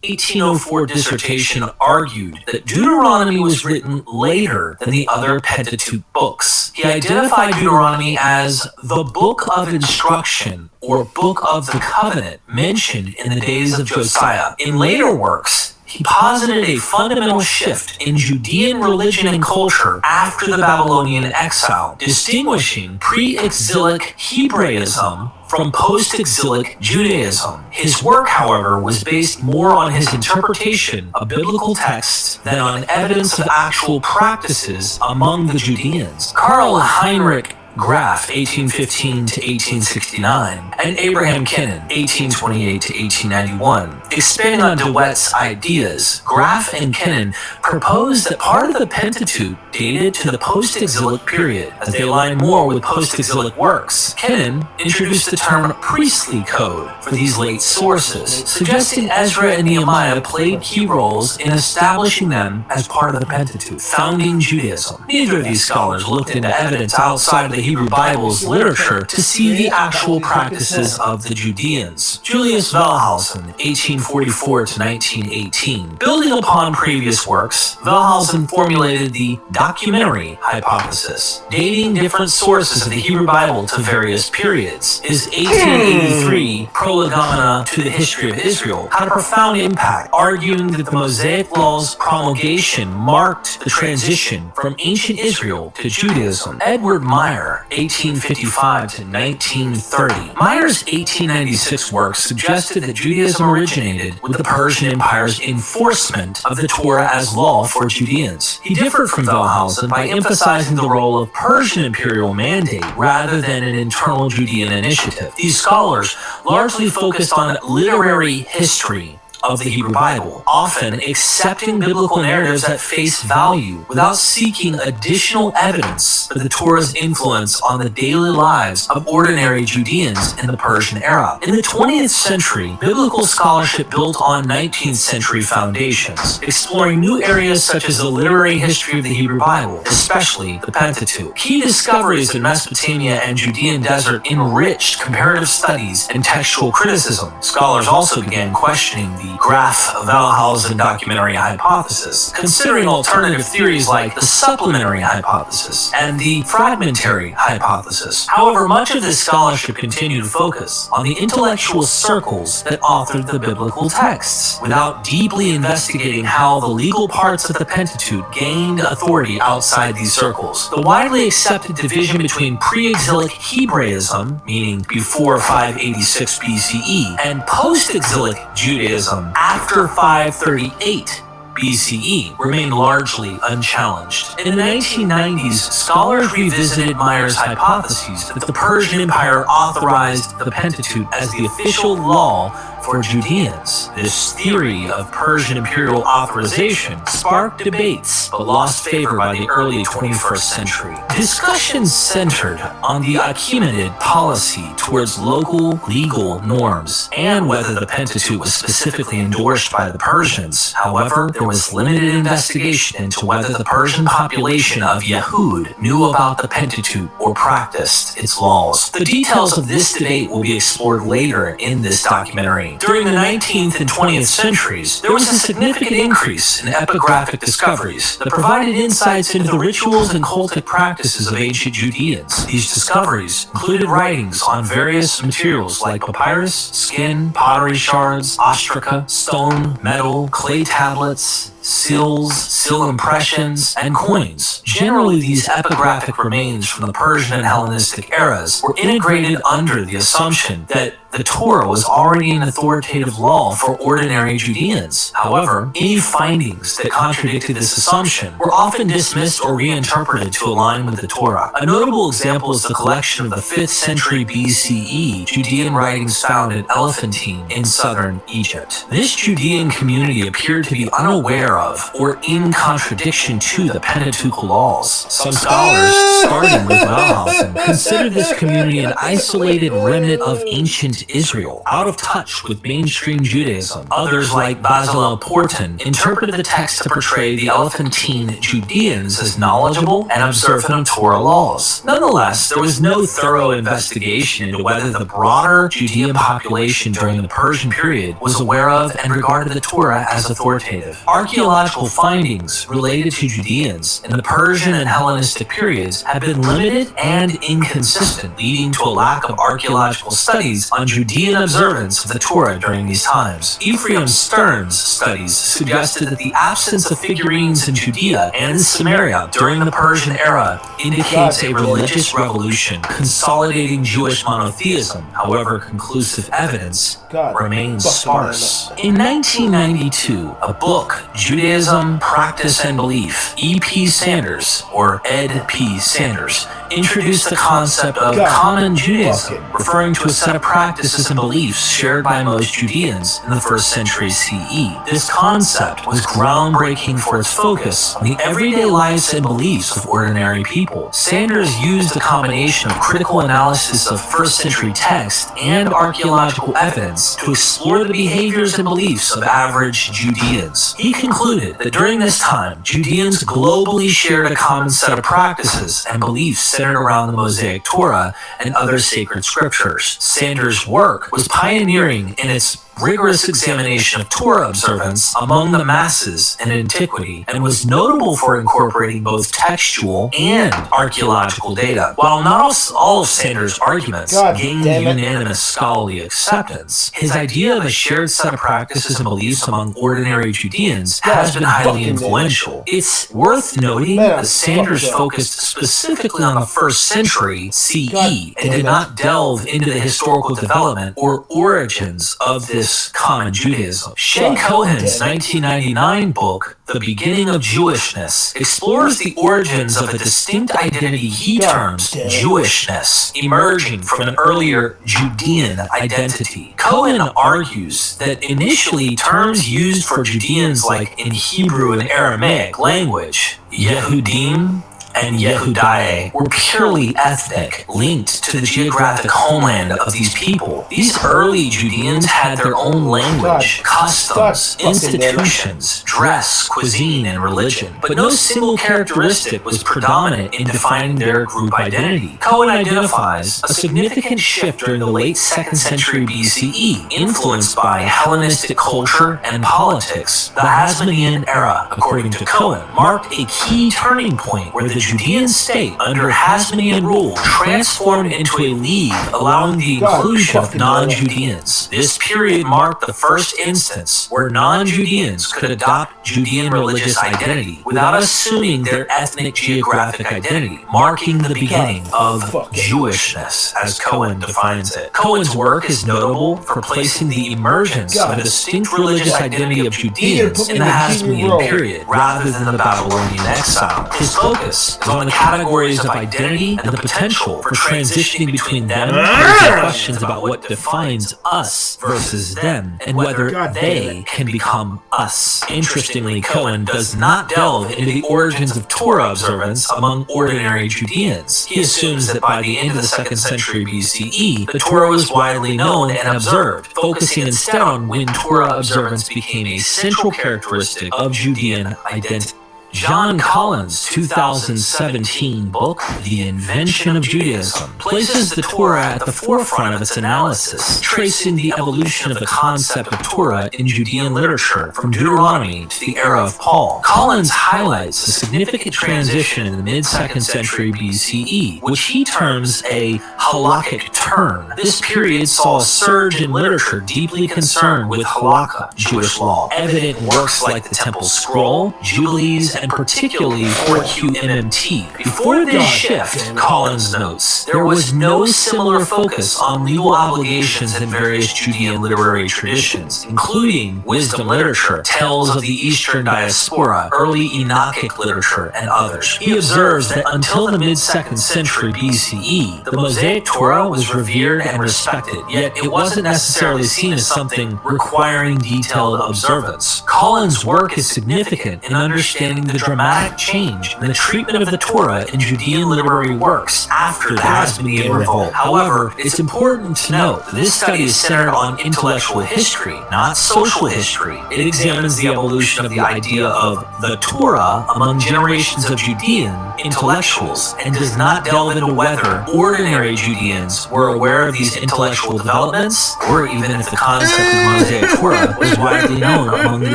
1804 dissertation argued that Deuteronomy was written later than the other Pentateuch books. He identified Deuteronomy as the book of instruction or book of the covenant mentioned in the days of Josiah. In later works, he posited a fundamental shift in Judean religion and culture after the Babylonian exile, distinguishing pre-exilic Hebraism from post-exilic Judaism. His work, however, was based more on his interpretation of biblical texts than on evidence of actual practices among the Judeans. Karl Heinrich Graf, 1815 to 1869, and Abraham Kennan, 1828 to 1891. Expanding on De Wet's ideas, Graf and Kennan proposed that part of the Pentateuch dated to the post-exilic period, as they aligned more with post-exilic works. Kennan introduced the term priestly code for these late sources, suggesting Ezra and Nehemiah played key roles in establishing them as part of the Pentateuch, founding Judaism. Neither of these scholars looked into evidence outside of the Hebrew Bible's literature to see the actual practices of the Judeans. Julius Wellhausen, 1844 to 1918. Building upon previous works, Wellhausen formulated the documentary hypothesis, dating different sources of the Hebrew Bible to various periods. His 1883 Prolegomena to the History of Israel had a profound impact, arguing that the Mosaic Law's promulgation marked the transition from ancient Israel to Judaism. Edward Meyer, Empire, 1855 to 1930. Meyer's 1896 work suggested that Judaism originated with the Persian Empire's enforcement of the Torah as law for Judeans. He differed from Wellhausen by emphasizing the role of Persian imperial mandate rather than an internal Judean initiative. These scholars largely focused on literary history of the Hebrew Bible, often accepting biblical narratives at face value without seeking additional evidence for the Torah's influence on the daily lives of ordinary Judeans in the Persian era. In the 20th century, biblical scholarship built on 19th century foundations, exploring new areas such as the literary history of the Hebrew Bible, especially the Pentateuch. Key discoveries in Mesopotamia and Judean desert enriched comparative studies and textual criticism. Scholars also began questioning the Graf Wellhausen documentary hypothesis, considering alternative theories like the supplementary hypothesis and the fragmentary hypothesis. However, much of this scholarship continued to focus on the intellectual circles that authored the biblical texts, without deeply investigating how the legal parts of the Pentateuch gained authority outside these circles. The widely accepted division between pre-exilic Hebraism, meaning before 586 BCE, and post-exilic Judaism after 538 BCE remained largely unchallenged. In the 1990s, scholars revisited Meyer's hypotheses that the Persian Empire authorized the Pentateuch as the official law for Judeans. This theory of Persian imperial authorization sparked debates but lost favor by the early 21st century. Discussions centered on the Achaemenid policy towards local legal norms and whether the Pentateuch was specifically endorsed by the Persians. However, there was limited investigation into whether the Persian population of Yehud knew about the Pentateuch or practiced its laws. The details of this debate will be explored later in this documentary. During the 19th and 20th centuries, there was a significant increase in epigraphic discoveries that provided insights into the rituals and cultic practices of ancient Judeans. These discoveries included writings on various materials like papyrus, skin, pottery shards, ostraca, stone, metal, clay tablets, seals, seal impressions, and coins. Generally, these epigraphic remains from the Persian and Hellenistic eras were integrated under the assumption that the Torah was already an authoritative law for ordinary Judeans. However, any findings that contradicted this assumption were often dismissed or reinterpreted to align with the Torah. A notable example is the collection of the 5th century BCE Judean writings found at Elephantine in southern Egypt. This Judean community appeared to be unaware of or in contradiction to the Pentateuch laws. Some scholars, starting with Wellhausen, consider this community an isolated remnant of ancient Israel, out of touch with mainstream Judaism. Others, like Basil Porton, interpreted the text to portray the Elephantine Judeans as knowledgeable and observant of Torah laws. Nonetheless, there was no thorough investigation into whether the broader Judean population during the Persian period was aware of and regarded the Torah as authoritative. Archaeological findings related to Judeans in the Persian and Hellenistic periods have been limited and inconsistent, leading to a lack of archaeological studies on Judean observance of the Torah during these times. Ephraim Stern's studies suggested that the absence of figurines in Judea and Samaria during the Persian era indicates a religious revolution consolidating Jewish monotheism. However, conclusive evidence remains sparse. In 1992, a book, Judaism, Practice and Belief, E.P. Sanders, or Ed P. Sanders, introduced the concept of common Judaism, referring to a set of practices and beliefs shared by most Judeans in the 1st century CE. This concept was groundbreaking for its focus on the everyday lives and beliefs of ordinary people. Sanders used a combination of critical analysis of 1st century text and archaeological evidence to explore the behaviors and beliefs of average Judeans. He concluded that during this time, Judeans globally shared a common set of practices and beliefs centered around the Mosaic Torah and other sacred scriptures. Sanders' work was pioneering in its rigorous examination of Torah observance among the masses in antiquity and was notable for incorporating both textual and archaeological data. While not all of Sanders' arguments gained unanimous scholarly acceptance, his idea of a shared set of practices and beliefs among ordinary Judeans has been highly influential. It's worth noting that Sanders focused specifically on the 1st century CE and did not delve into the historical development or origins of this common Judaism. Shay Cohen's 1999 book, The Beginning of Jewishness, explores the origins of a distinct identity he terms Jewishness, emerging from an earlier Judean identity. Cohen argues that initially terms used for Judeans like in Hebrew and Aramaic language, Yehudim and Yehudai, were purely ethnic, linked to the geographic homeland of these people. These early Judeans had their own language, customs, institutions, dress, cuisine, and religion, but no single characteristic was predominant in defining their group identity. Cohen identifies a significant shift during the late 2nd century BCE, influenced by Hellenistic culture and politics. The Hasmonean era, according to Cohen, marked a key turning point where the Judean state under Hasmonean rule transformed into a league allowing the inclusion of non-Judeans. This period marked the first instance where non-Judeans could adopt Judean religious identity without assuming their ethnic geographic identity, marking the beginning of Jewishness, as Cohen defines it. Cohen's work is notable for placing the emergence of a distinct religious identity of Judeans in the Hasmonean period rather than the Babylonian exile. His focus is on the categories of identity and the potential for transitioning between them to answer questions about what defines us versus them and whether they can become us. Interestingly, Cohen does not delve into the origins of Torah observance among ordinary Judeans. He assumes that by the end of the 2nd century BCE, the Torah was widely known and observed, focusing instead on when Torah observance became a central characteristic of Judean identity. John Collins' 2017 book, The Invention of Judaism, places the Torah at the forefront of its analysis, tracing the evolution of the concept of Torah in Judean literature from Deuteronomy to the era of Paul. Collins highlights a significant transition in the mid-2nd century BCE, which he terms a halakhic turn. This period saw a surge in literature deeply concerned with halakha, Jewish law, evident in works like the Temple Scroll, Jubilees, and particularly 4QMMT. Before this shift, Collins notes, there was no similar focus on legal obligations in various Judean literary traditions, including wisdom literature, tales of the Eastern diaspora, early Enochic literature, and others. He observes that until the mid-2nd century BCE, the Mosaic Torah was revered and respected, yet it wasn't necessarily seen as something requiring detailed observance. Collins' work is significant in understanding the dramatic change in the treatment of the Torah in Judean literary works after the Hasmonean revolt. However, it's important to note that this study is centered on intellectual history, not social history. It examines the evolution of the idea of the Torah among generations of Judean intellectuals and does not delve into whether ordinary Judeans were aware of these intellectual developments or even if the concept of Mosaic Torah was widely known among the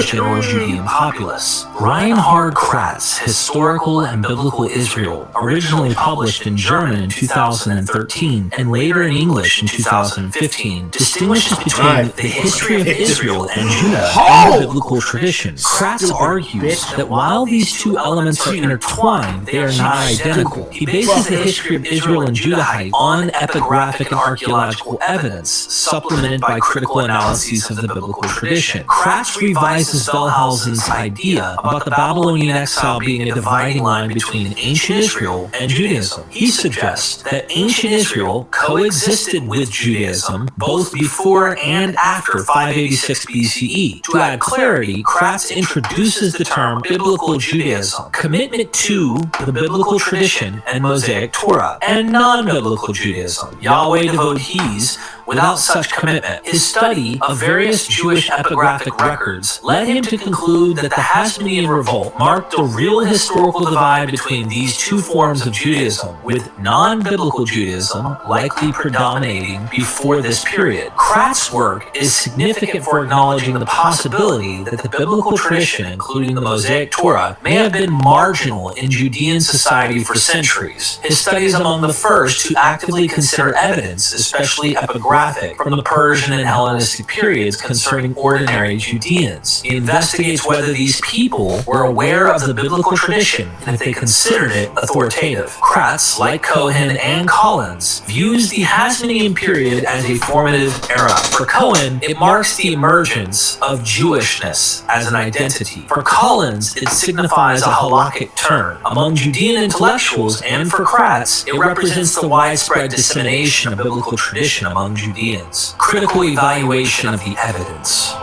general Judean populace. Reinhard Kratz, Historical and Biblical Israel, originally published in German in 2013 and later in English in 2015, distinguishes between the history of Israel and Judah and the biblical tradition. Kratz argues that while these two elements are intertwined, they are not identical. He bases the history of Israel and Judahite on epigraphic and archaeological evidence, supplemented by critical analyses of the biblical tradition. Kratz revises Wellhausen's idea about the Babylonian exile being a dividing line between ancient Israel and Judaism. He suggests that ancient Israel coexisted with Judaism both before and after 586 BCE. To add clarity, Kratz introduces the term biblical Judaism, commitment to the biblical tradition and Mosaic Torah, and non-biblical Judaism, Yahweh devotees, without such commitment. His study of various Jewish epigraphic records led him to conclude that the Hasmonean revolt marked marked the real historical divide between these two forms of Judaism, with non-biblical Judaism likely predominating before this period. Kratz's work is significant for acknowledging the possibility that the biblical tradition, including the Mosaic Torah, may have been marginal in Judean society for centuries. His studies among the first to actively consider evidence, especially epigraphic, from the Persian and Hellenistic periods concerning ordinary Judeans. He investigates whether these people were aware of the biblical tradition and if they considered it authoritative. Kratz, like Cohen and Collins, views the Hasmonean period as a formative era. For Cohen, it marks the emergence of Jewishness as an identity. For Collins, it signifies a halakhic turn. Among Judean intellectuals, and for Kratz, it represents the widespread dissemination of biblical tradition among Judeans. Critical evaluation of the evidence.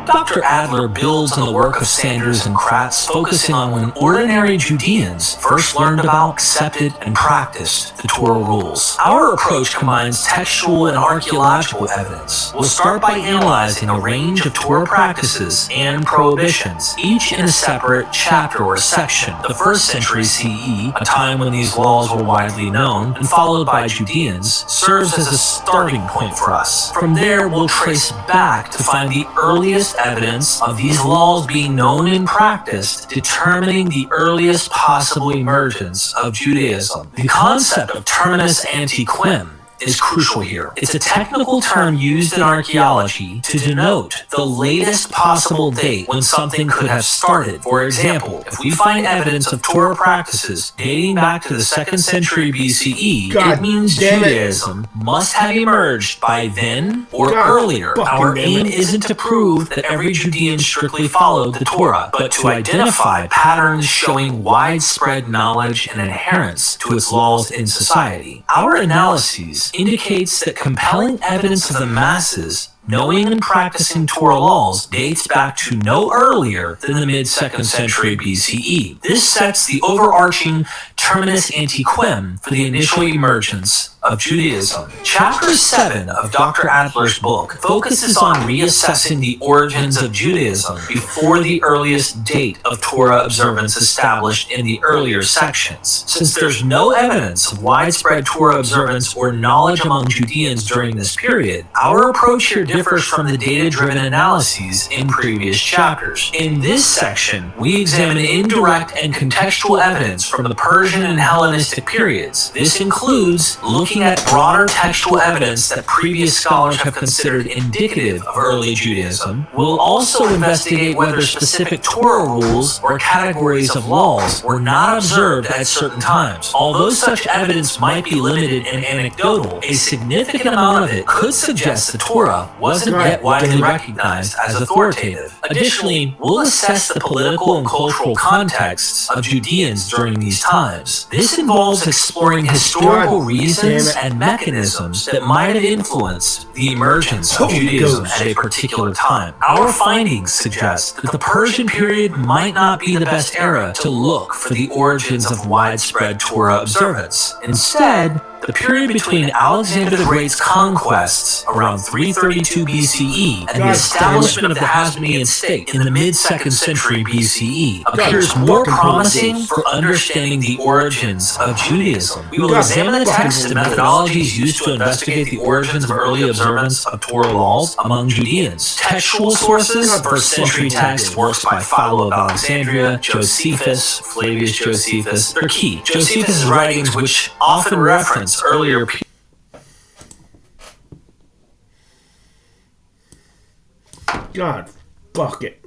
Dr. Adler builds on the work of Sanders and Kratz, focusing on when ordinary Judeans first learned about, accepted, and practiced the Torah rules. Our approach combines textual and archaeological evidence. We'll start by analyzing a range of Torah practices and prohibitions, each in a separate chapter or section. The 1st century CE, a time when these laws were widely known and followed by Judeans, serves as a starting point for us. From there, we'll trace back to find the earliest evidence of these laws being known and practiced, determining the earliest possible emergence of Judaism. The concept of terminus ante quem is crucial here. It's a technical term used in archaeology to denote the latest possible date when something could have started. For example, if we find evidence of Torah practices dating back to the 2nd century BCE, it means Judaism must have emerged by then or earlier. Our aim isn't to prove that every Judean strictly followed the Torah, but to identify patterns showing widespread knowledge and adherence to its laws in society. Our analyses indicates that compelling evidence of the masses knowing and practicing Torah laws dates back to no earlier than the mid-2nd century BCE. This sets the overarching terminus ante quem for the initial emergence of Judaism. Chapter 7 of Dr. Adler's book focuses on reassessing the origins of Judaism before the earliest date of Torah observance established in the earlier sections. Since there's no evidence of widespread Torah observance or knowledge among Judeans during this period, our approach here differs from the data-driven analyses in previous chapters. In this section, we examine indirect and contextual evidence from the Persian and Hellenistic periods. This includes looking at broader textual evidence that previous scholars have considered indicative of early Judaism. We'll also investigate whether specific Torah rules or categories of laws were not observed at certain times. Although such evidence might be limited and anecdotal, a significant amount of it could suggest the Torah wasn't yet widely recognized as authoritative. Additionally, we'll assess the political and cultural contexts of Judeans during these times. This involves exploring historical reasons and mechanisms that might have influenced the emergence of Judaism at a particular time. Our findings suggest that the Persian period might not be the best era to look for the origins of widespread Torah observance. Instead, the period between Alexander the Great's conquests around 332 BCE and the establishment of the Hasmonean state in the mid-2nd century BCE appears more promising for understanding the origins of Judaism. We will examine the texts and methodologies used to investigate the origins of early observance of Torah laws among Judeans. Textual sources, 1st century text, works by Philo of Alexandria, Josephus, Flavius Josephus, they're key. Josephus' writings, which often reference earlier God, fuck it.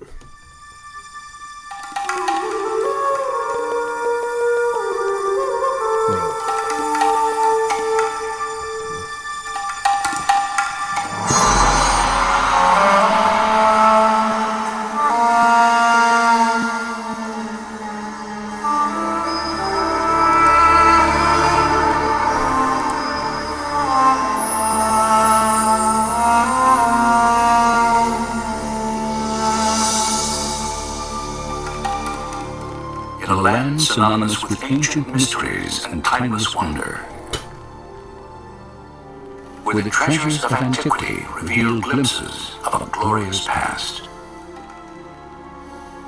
Synonymous with ancient mysteries and timeless wonder, where the treasures of antiquity reveal glimpses of of a glorious past.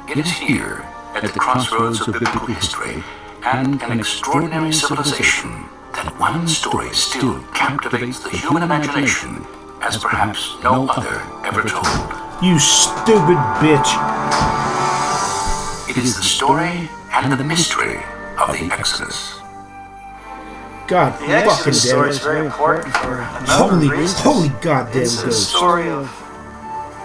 It is here, at the crossroads of biblical history and an extraordinary civilization, that one story still captivates the human imagination as perhaps no other ever told. You stupid bitch. It is the story and the mystery of the Exodus. God The fucking Exodus damn story it. is very important for a number of reasons. Holy goddamn It's a ghost. story of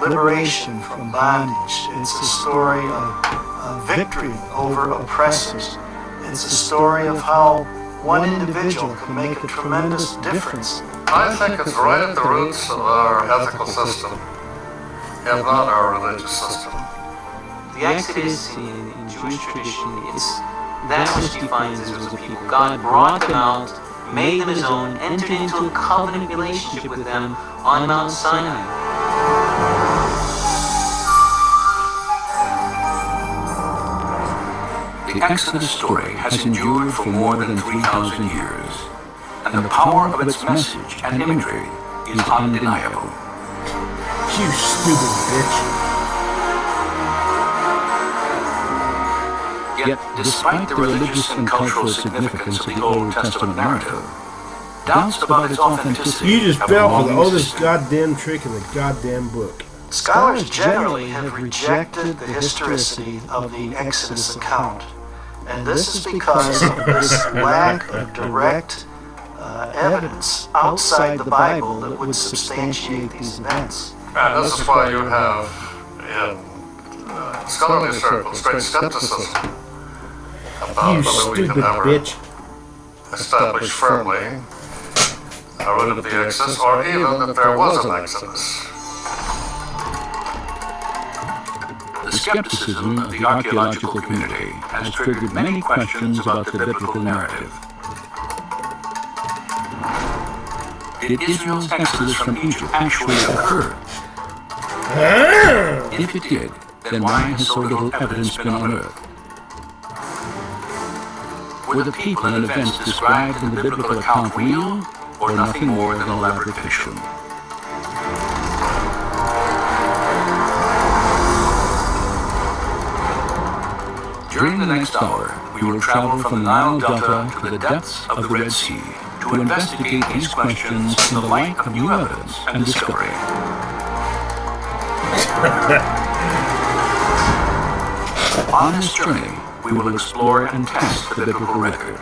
liberation from bondage. It's a story of victory over oppressors. It's a story of how one individual can make a tremendous difference. I think it's right at the roots of our ethical system, if not our religious system. The Exodus in Jewish tradition is that which defines Israel as a people. God brought them out, made them his own, entered into a covenant relationship with them on Mount Sinai. The Exodus story has endured for more than 3,000 years, and the power of its message and imagery is undeniable. You stupid bitch. Yet, despite the religious and cultural significance of the Old Testament narrative, doubts about its authenticity You just have fell for long the oldest existed. goddamn trick in the goddamn book. Scholars generally have rejected the historicity of the Exodus account. And this is because of this lack of direct evidence outside the Bible that would substantiate these events. And this is why you have, in scholarly circles, great skepticism about You whether we can stupid ever bitch. establish firmly a root of the Exodus, or even that there was an Exodus. The skepticism of the archaeological community has triggered many questions about the biblical narrative. Did Israel's exodus from Egypt actually occur? If it did, then why has so little evidence been unearthed? Were the people and events described in the biblical account real, or nothing more than elaborate fiction? During the next hour, we will travel from the Nile Delta to the depths of the Red Sea to investigate these questions in the light of new evidence and discovery. On this journey, we will explore and test the biblical record.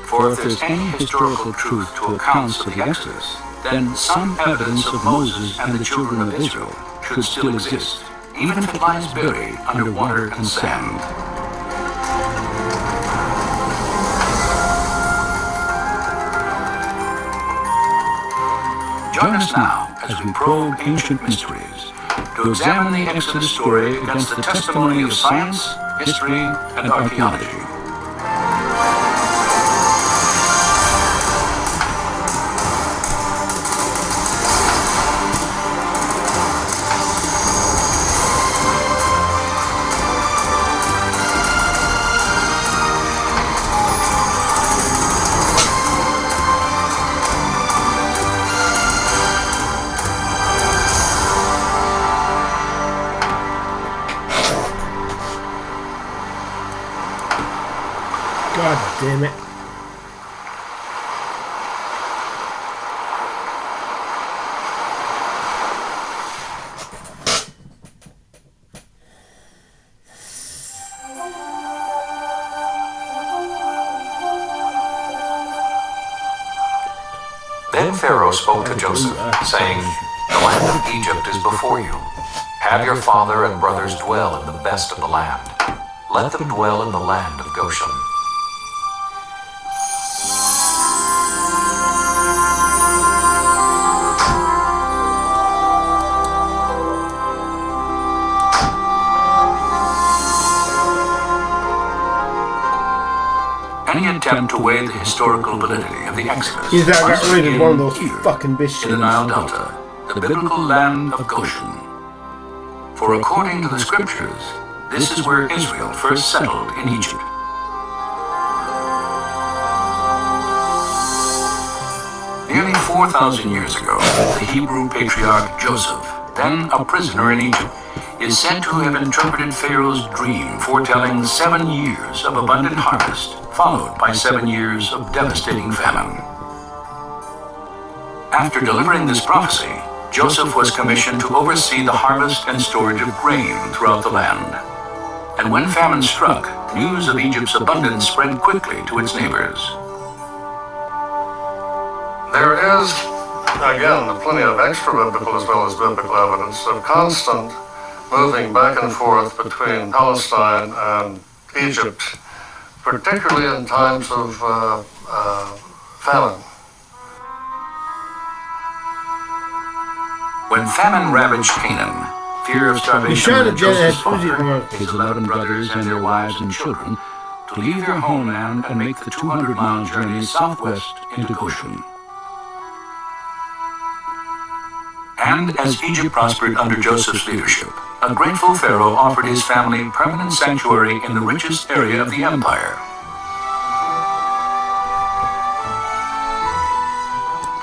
For if there's any historical truth to accounts of the Exodus, then some evidence of Moses and the children of Israel should still exist, even if it lies buried under water and sand. Join us now as we probe ancient mysteries, to examine the Exodus story against the testimony of science, history, and archaeology. God damn it. Then Pharaoh spoke to Joseph, saying, "The land of Egypt is before you. Have your father and brothers dwell in the best of the land. Let them dwell in the land of Goshen." Any attempt to weigh the historical validity of the Exodus He's that must got rid of begin one of those here, fucking in the bitches. Nile Delta, the biblical land of Goshen. For according to the scriptures, this is where Israel first settled in Egypt. Nearly 4,000 years ago, the Hebrew patriarch Joseph, then a prisoner in Egypt, is said to have interpreted Pharaoh's dream, foretelling 7 years of abundant harvest, followed by 7 years of devastating famine. After delivering this prophecy, Joseph was commissioned to oversee the harvest and storage of grain throughout the land. And when famine struck, news of Egypt's abundance spread quickly to its neighbors. There is, again, plenty of extra-biblical as well as biblical evidence of constant moving back and forth between Palestine and Egypt, particularly in times of famine. When famine ravaged Canaan, fear of starvation led Joseph's father, his 11 brothers and their wives and children to leave their homeland and make the 200-mile journey southwest into Goshen. And as Egypt prospered under Joseph's leadership, a grateful Pharaoh offered his family permanent sanctuary in the richest area of the empire.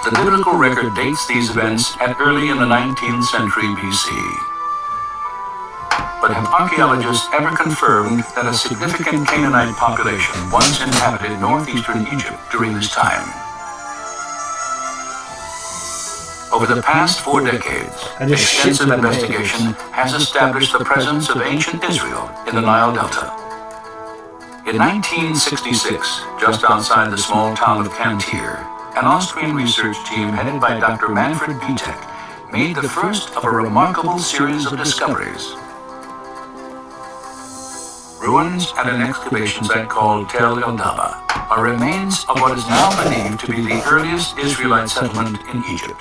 The biblical record dates these events at early in the 19th century BC. But have archaeologists ever confirmed that a significant Canaanite population once inhabited northeastern Egypt during this time? Over the past 4 decades, extensive investigation has established the presence of ancient Israel in the Nile Delta. In 1966, just outside the small town of Cantir, an Austrian research team headed by Dr. Manfred Bietek made the first of a remarkable series of discoveries. Ruins at an excavation site called Tel El Daba are remains of what is now believed to be the earliest Israelite settlement in Egypt.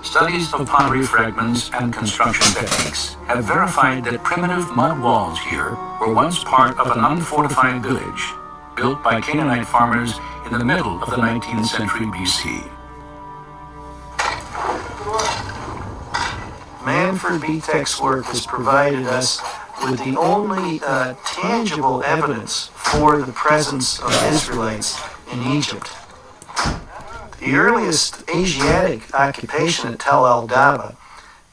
Studies of pottery fragments and construction techniques have verified that primitive mud walls here were once part of an unfortified village built by Canaanite farmers in the middle of the 19th century BC. Manfred Bietek's work has provided us with the only tangible evidence for the presence of Israelites in Egypt. The earliest Asiatic occupation at Tel El Daba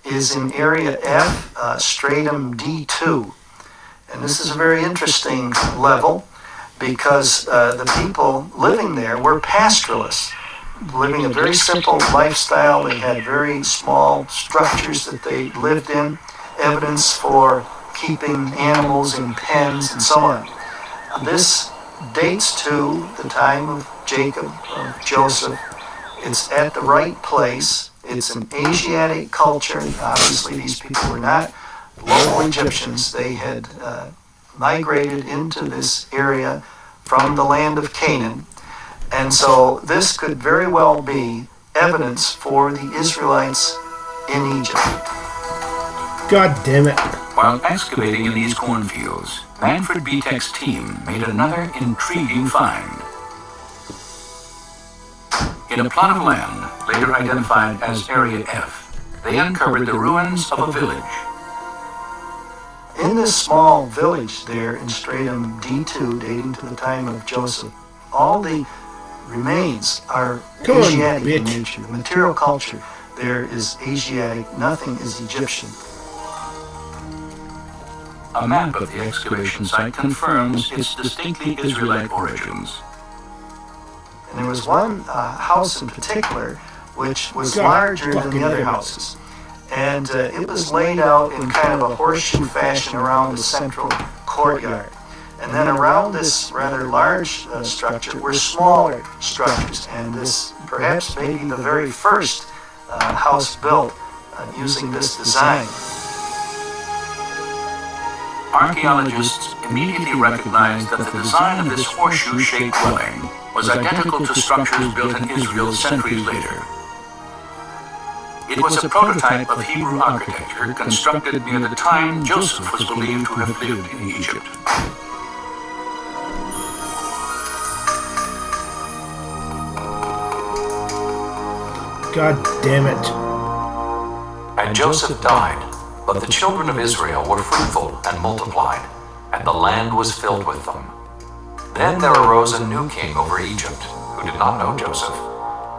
is in Area F, Stratum D2. And this is a very interesting level because the people living there were pastoralists, living a very simple lifestyle. They had very small structures that they lived in, evidence for keeping animals in pens and so on. This dates to the time of Jacob, of Joseph. It's at the right place. It's an Asiatic culture. Obviously, these people were not local Egyptians. They had migrated into this area from the land of Canaan. And so this could very well be evidence for the Israelites in Egypt. God damn it. While excavating in these cornfields, Manfred Bietek's team made another intriguing find. In a plot of land, later identified as Area F, they uncovered the ruins of a village. In this small village there in Stratum D2, dating to the time of Joseph, all the remains are Asiatic in nature. The material culture there is Asiatic, nothing is Egyptian. A map of the excavation site confirms its distinctly Israelite origins. And there was one house in particular which was larger than the other houses. And it was laid out in kind of a horseshoe fashion around the central courtyard. And then around this rather large structure were smaller structures. And this perhaps maybe the very first house built using this design. Archaeologists immediately recognized that the design of this horseshoe-shaped dwelling was identical to structures built in Israel centuries later. It was a prototype of Hebrew architecture constructed near the time Joseph was believed to have lived in Egypt. God damn it. And Joseph died, but the children of Israel were fruitful and multiplied, and the land was filled with them. Then there arose a new king over Egypt, who did not know Joseph.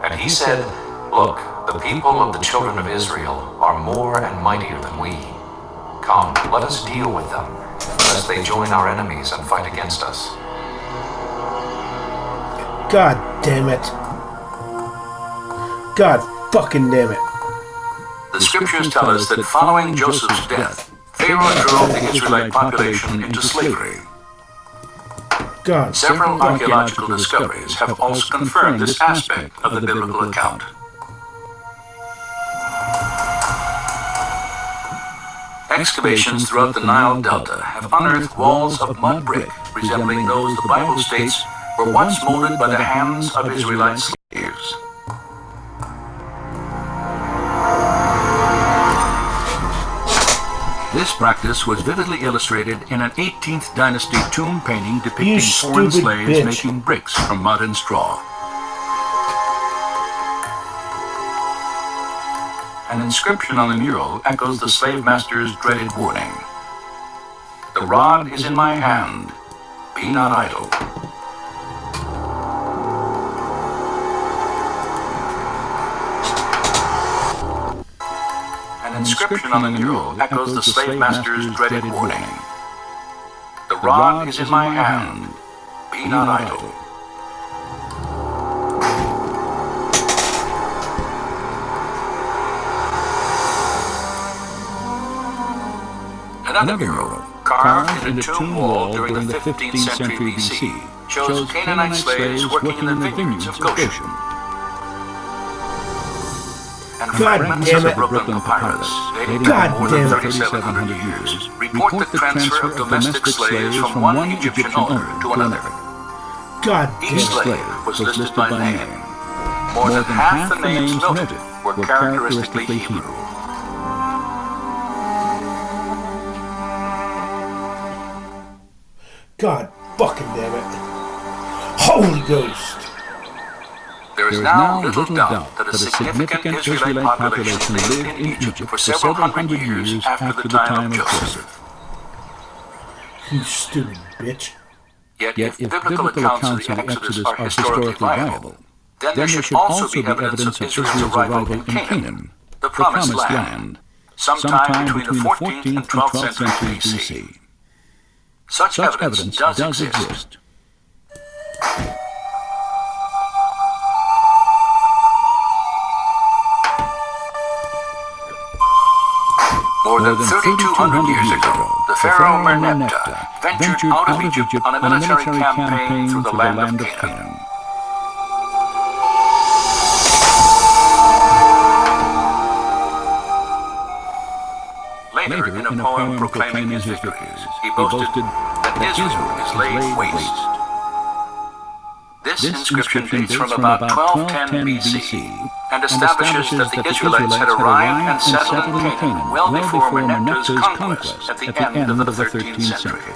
And he said, "Look, the people of the children of Israel are more and mightier than we. Come, let us deal with them, lest they join our enemies and fight against us." God damn it. God fucking damn it. The scriptures tell us that following Joseph's death, Pharaoh drove the Israelite population into slavery. God. Several archaeological discoveries have also confirmed this aspect of the biblical account. Excavations throughout the Nile Delta have unearthed walls of mud brick resembling those the Bible states were once molded by the hands of Israelite slaves. This practice was vividly illustrated in an 18th dynasty tomb painting depicting foreign slaves making bricks from mud and straw. An inscription on the mural echoes the slave master's dreaded warning. "The rod is in my hand. Be not idle." An inscription on the mural echoes the slave master's dreaded warning. "The rod is in my hand. Be not idle." Another mural, carved in a tomb wall during the 15th century BC, shows Canaanite slaves working in the vineyards of Goshen. And fragments of the Brooklyn Papyrus, dating back more than 3,700 years, report the transfer of domestic slaves from one Egyptian owner to another. Each slave was listed by name. More than half the names noted were characteristically Hebrew. God fucking damn it. Holy Ghost. There is now little doubt that a significant Israelite population lived in Egypt for several hundred years after the time of Joseph. You stupid bitch. Yet if biblical accounts of the Exodus are historically viable, then there should also be evidence of Israel's arrival in Canaan, the Promised Land, sometime between the 14th and 12th century BC. Such evidence does exist. More than 3,200 years ago, the pharaoh Merneptah ventured out of Egypt on a military campaign through the land of Canaan. Later, in a poem proclaiming his victories, he boasted that Israel is laid waste. This inscription dates from about 1210 BC and establishes that the Israelites had arrived and settled in Canaan well before Merneptah's conquest at the end of the 13th century.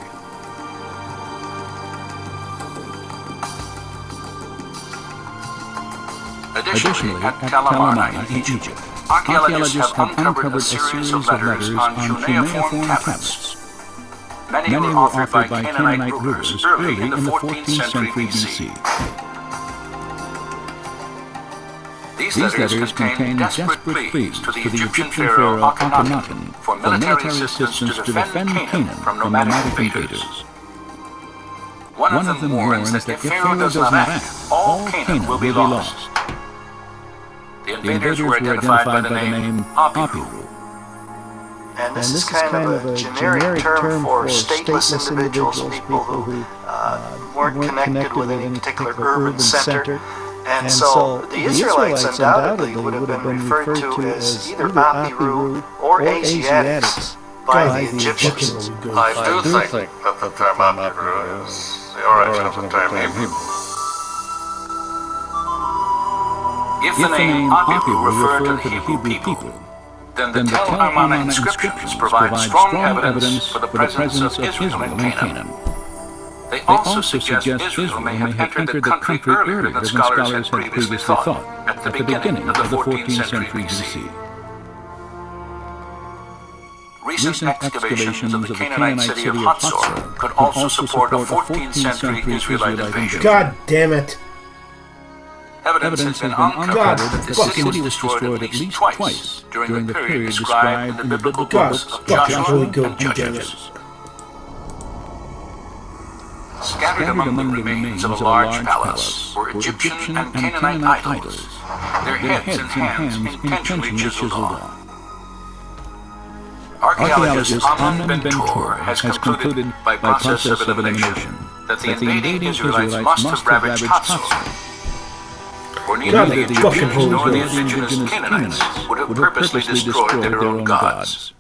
Additionally, at Kalamani in Egypt, archaeologists have uncovered a series of letters on cuneiform tablets. Many were authored by Canaanite rulers early in the 14th century BC. These letters contain desperate pleas to the Egyptian pharaoh Akhenaten for military assistance to defend Canaan from nomadic invaders. One of them warns that if Pharaoh does not act, all Canaan will be lost. The invaders were identified by the name Apiru. And this is kind of a generic term for stateless individuals, people who weren't connected with any particular urban center. And so the Israelites undoubtedly would have been referred to as either Apiru or Asiatics by the Egyptians. I do think that the term Apiru is the origin of the term Hebrew. If the name Apiru referred to the Hebrew people, then the Tel Armana inscriptions provide strong evidence for the presence of Israel in Canaan. They also suggest Israel may have entered the country earlier than scholars had previously thought, at the beginning of the 14th century BC. Recent excavations of the Canaanite city of Hatzor could also support a 14th century Israelite invasion. God damn it. evidence has been uncovered that the city was destroyed at least twice during the period described in the biblical books of Joshua and Judges. Scattered among the remains of a large palace were Egyptian and Canaanite idols, their heads and hands intentionally chiseled off. Archaeologist Amnon Ben-Tor has concluded by process of elimination that the invading Israelites must have ravaged Hatzor, for neither the Egyptians nor the indigenous Canaanites would have purposely destroyed their own gods.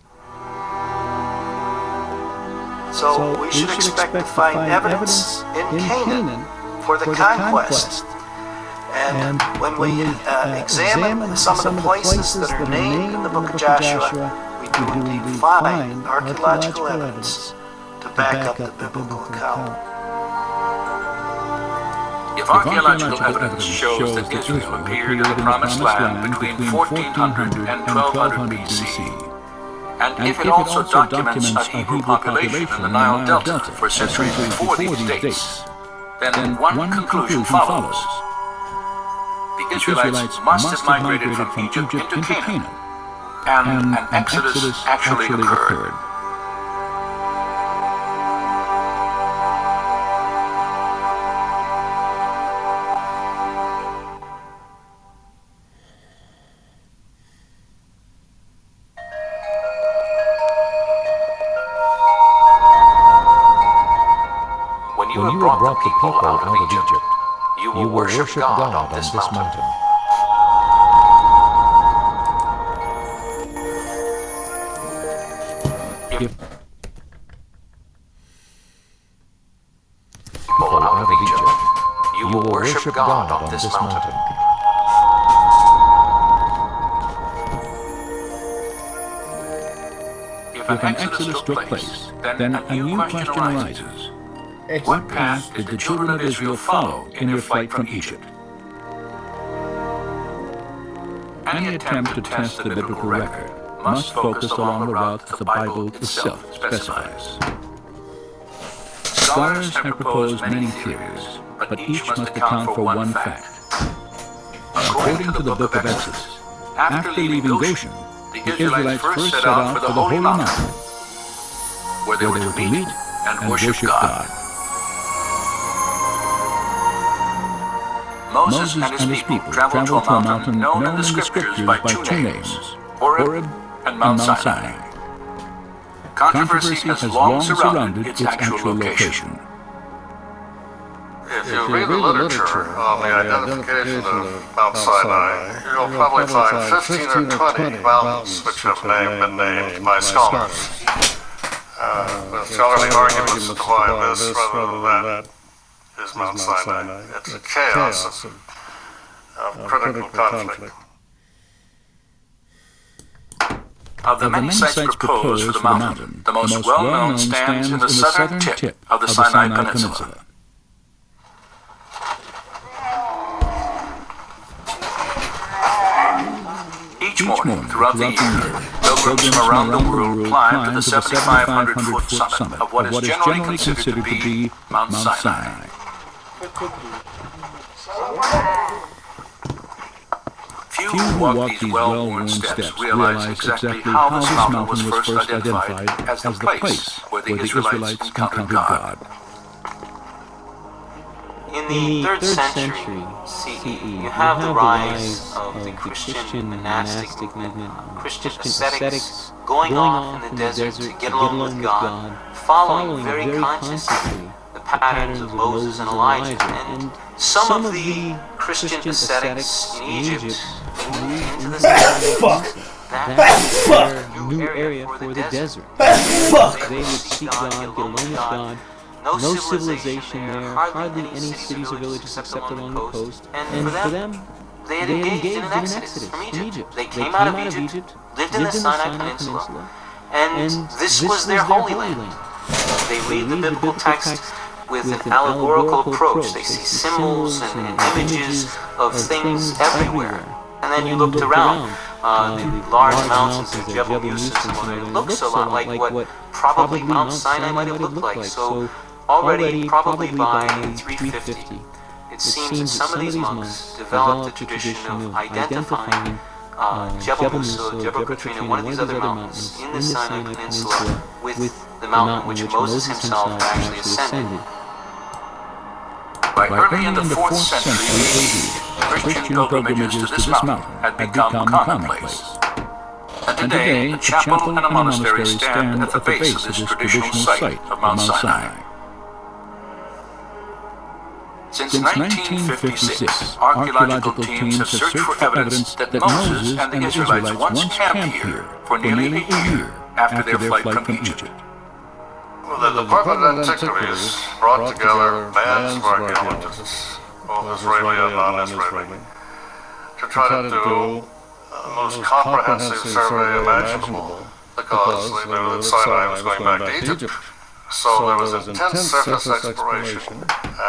So we should expect to find evidence in Canaan for the conquest. And when we examine some of the places that are named in the book of Joshua, we do indeed find archaeological evidence to back up the biblical account. If archaeological evidence shows that Israel appeared in the Promised Land between 1400 and 1200 BC, and if it also documents a Hebrew population in the Nile Delta for centuries before these dates, then one conclusion follows. The Israelites must have migrated from Egypt into Canaan, and an exodus actually occurred. When you have brought the people out of Egypt, you will worship God on this mountain. If people out of Egypt, you will worship God on this mountain. If an exodus took place, then a new question arises. What path did the children of Israel follow in their flight from Egypt? Any attempt to test the biblical record must focus along the route that the Bible itself specifies. Scholars have proposed many theories, but each must account for one fact. According to the book of Exodus, after leaving Goshen, the Israelites first set out for the Holy Mountain, where they were to meet and worship God. Moses and his people traveled to a mountain known in the scriptures by two names, Horeb and Mount Sinai. Controversy has long surrounded its actual location. If you read the literature on the identification of Mount Sinai, you'll probably find 15 or 20 mountains which have been named by scholars. With scholarly arguments as to why this rather than that is Mount Sinai. It's a chaos of critical conflict. Of the many sites proposed for the mountain, the most well-known stands in the southern tip of the Sinai Peninsula. Each morning throughout the year, pilgrims from around the world climb to the 7,500-foot summit of what is generally considered to be Mount Sinai. Few who walk these well-worn steps realize exactly how this mountain was first identified as the place where the Israelites encountered God. In the 3rd century CE, you have the rise of the Christian monastic movement, Christian ascetics going off in the desert to get along with God, following very consciously the patterns of Moses and Elijah. And some of the Christian ascetics in Egypt moved into the That's their new area for the desert. They would seek God, get along with God. No civilization there, hardly any cities or villages except along the coast. And for them, they had engaged in an exodus from Egypt. They came out of Egypt, lived in the Sinai Peninsula, and this was their holy land. They read the biblical text with an allegorical approach. They see symbols and images of things everywhere. And then you looked around, the large mountains of Jebel Yusuf, it looks a lot like what probably Mount Sinai might have looked like. So already, probably by 350, it seems that some of these monks developed a tradition of identifying Jebel Musa, Jebel Katrina, one of these other mountains in the Sinai Peninsula with the mountain which Moses himself actually ascended. By early in the 4th century, Christian pilgrimages to this mountain had become commonplace. And today, a chapel and a monastery stand at the base of this traditional site of Mount Sinai. Since 1956, archaeological teams have searched for evidence that Moses and the Israelites once camped here for nearly a year after their flight from Egypt. Well, the Department of Antiquities brought together bands of archaeologists, both Israeli and non-Israeli, to try to do the most comprehensive survey imaginable, because they knew that Sinai was going back to Egypt. So there was intense surface exploration,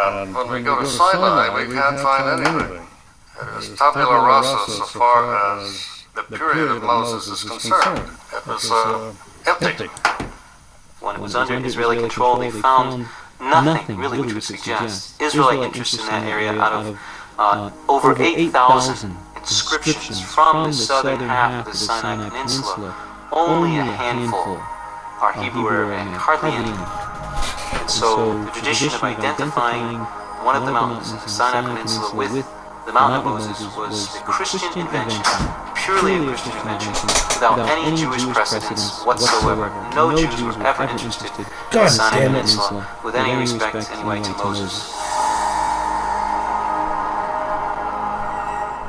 and when we go to Sinai, we can't find anything. It is tabula rasa so far as the period of Moses is concerned. It was empty. When it was under Israeli control, they found nothing really which would suggest Israelite interest in that area out of over 8,000 inscriptions from the southern half of the Sinai Peninsula. Only a handful are Hebrew Arabic, hardly any. And so the tradition of identifying one of the mountains in the Sinai Peninsula with the Mountain of Moses was a Christian invention, purely a Christian invention, without any Jewish precedence whatsoever. No Jews were ever interested in the Sinai Peninsula with any respect anyway to Moses.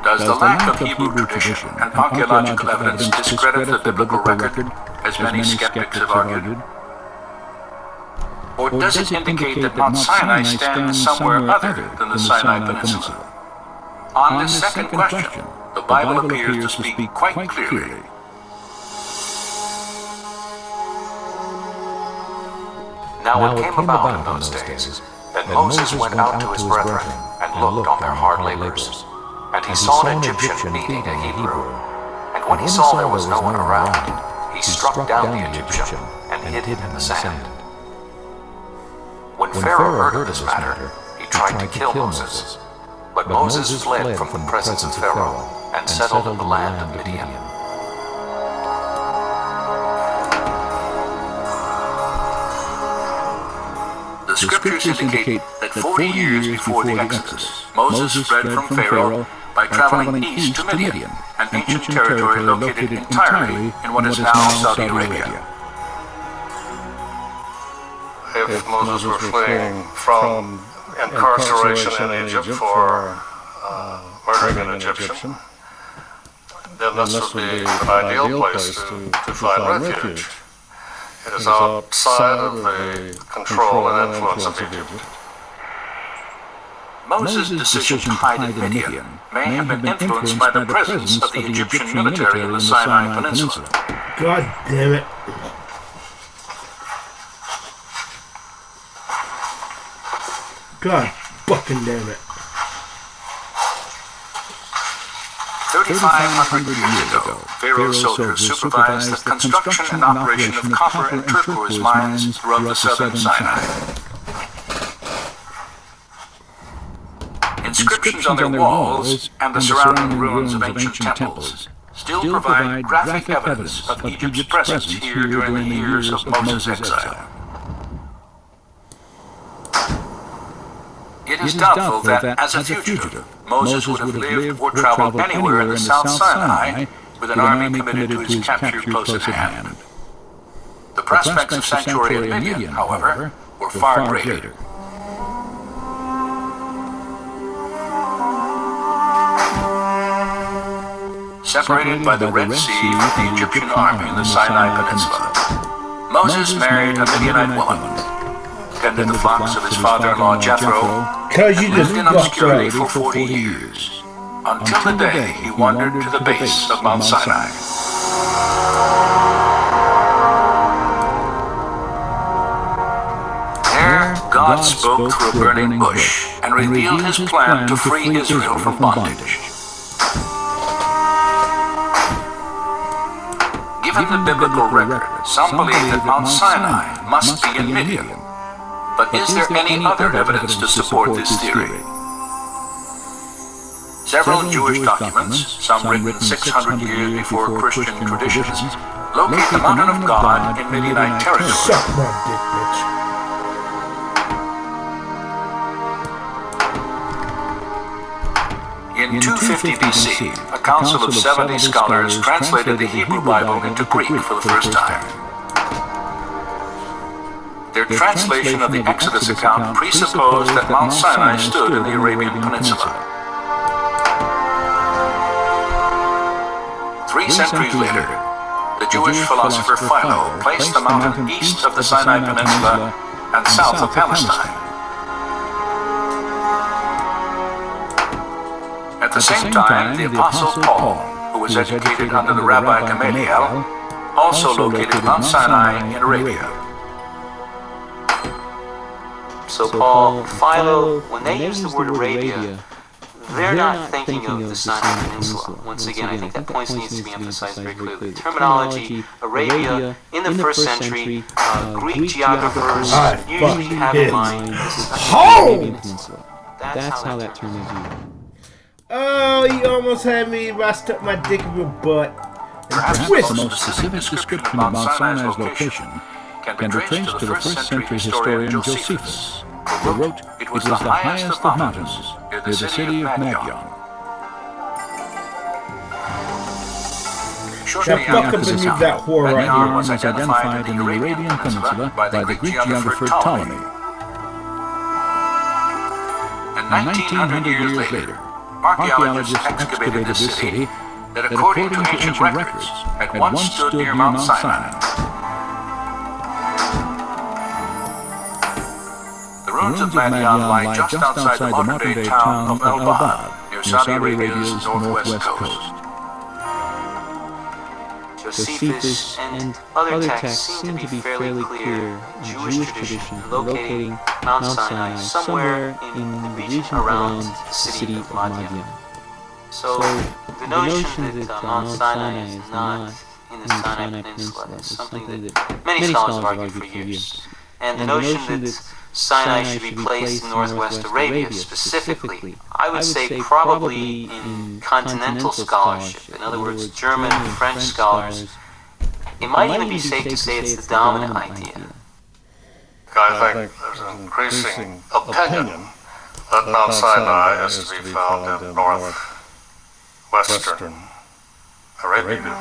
Does the lack of Hebrew tradition and archaeological evidence discredit the biblical record, as many skeptics have argued? Or does it indicate that Mount Sinai stands somewhere other than the Sinai Peninsula? On this second question, the Bible appears to speak quite clearly. Now it came about in those days that Moses went out to his brethren and looked on their hard labors. And he saw an Egyptian beating a Hebrew. And when he saw there was no one around, he struck down the Egyptian and hid him in the sand. When Pharaoh heard of this matter, he tried to kill Moses. But Moses fled from the presence of Pharaoh and settled in the land of Midian. The scriptures indicate that 40 years before the Exodus, Moses fled from Pharaoh by traveling east to Midian, an ancient territory located entirely in what is now Saudi Arabia. If Moses were fleeing from incarceration in Egypt for murdering an Egyptian, then this would be an ideal place to find refuge. It is outside of the control and influence of Egypt. Moses' decision to hide in Midian may have been influenced by the presence of the Egyptian military in the Sinai Peninsula. God damn it. God fucking damn it. 3,500 years ago, Pharaoh's soldiers supervised the construction and operation of copper and turquoise mines throughout the southern Sinai. Inscriptions on their walls and the surrounding ruins of ancient temples still provide graphic evidence of Egypt's presence here during the years of Moses' exile. It is doubtful that, as a fugitive, Moses would have lived or traveled anywhere in the South Sinai with an army committed to his capture close at hand. The prospects of sanctuary in Midian, however, were far greater. Separated by the Red Sea from the Egyptian army in the Sinai Peninsula, Moses married a Midianite woman, tended the flocks of his father-in-law Jethro, and lived in obscurity for 40 years, until the day he wandered to the base of Mount Sinai. There, God spoke through a burning bush and revealed his plan to free Israel from bondage. Given the biblical record, some believe that Mount Sinai must be in Midian. But is there any other evidence to support this theory? Several Jewish documents, some written 600 years before Christian traditions, locate the Mountain of God in Midianite territory. Suck my dick, bitch. In 250 BC, a council of 70 scholars translated the Hebrew Bible into Greek for the first time. Their translation of the Exodus account presupposed that Mount Sinai stood in the Arabian Peninsula. 3 centuries later, the Jewish philosopher Philo placed the mountain east of the Sinai Peninsula and south of Palestine. At the same time, the Apostle Paul, who was educated under the Rabbi Gamaliel, also located Mount Sinai in Arabia. So Paul, Philo, when they use the word Arabia, they're not thinking of the Sinai Peninsula. Once again, I think that point needs to be emphasized very clearly. The terminology, Arabia, in the first century, Greek geographers usually have in mind this is the Arabian Peninsula. That's how that term is used. Oh, you almost had me if I stuck my dick in your butt. Perhaps the most specific description of Mount Sinai's location can be traced to the first century historian Josephus, who wrote, "It was the highest of mountains, near the city of Madian." Shortly after this account, Madian was identified in the Arabian Peninsula by the Greek geographer Ptolemy. And 1900 years later, archaeologists excavated this city that, according to ancient records, had once stood near Mount Sinai. The ruins of Madian lie just outside the modern-day town of El-Bab, near Saudi Arabia's northwest coast. Josephus and other texts seem to be fairly clear in Jewish tradition locating Mount Sinai somewhere in the region around the city of Madian. So the notion that Mount Sinai is not in the Sinai Peninsula is something that many scholars have argued for years. And the notion that Sinai should be placed in northwest Arabia specifically, I would say probably in continental scholarship, in other words, German and French scholars, it might even be safe to say it's the dominant idea. I think there's an increasing opinion that Mount Sinai is to be found in northwestern Arabia.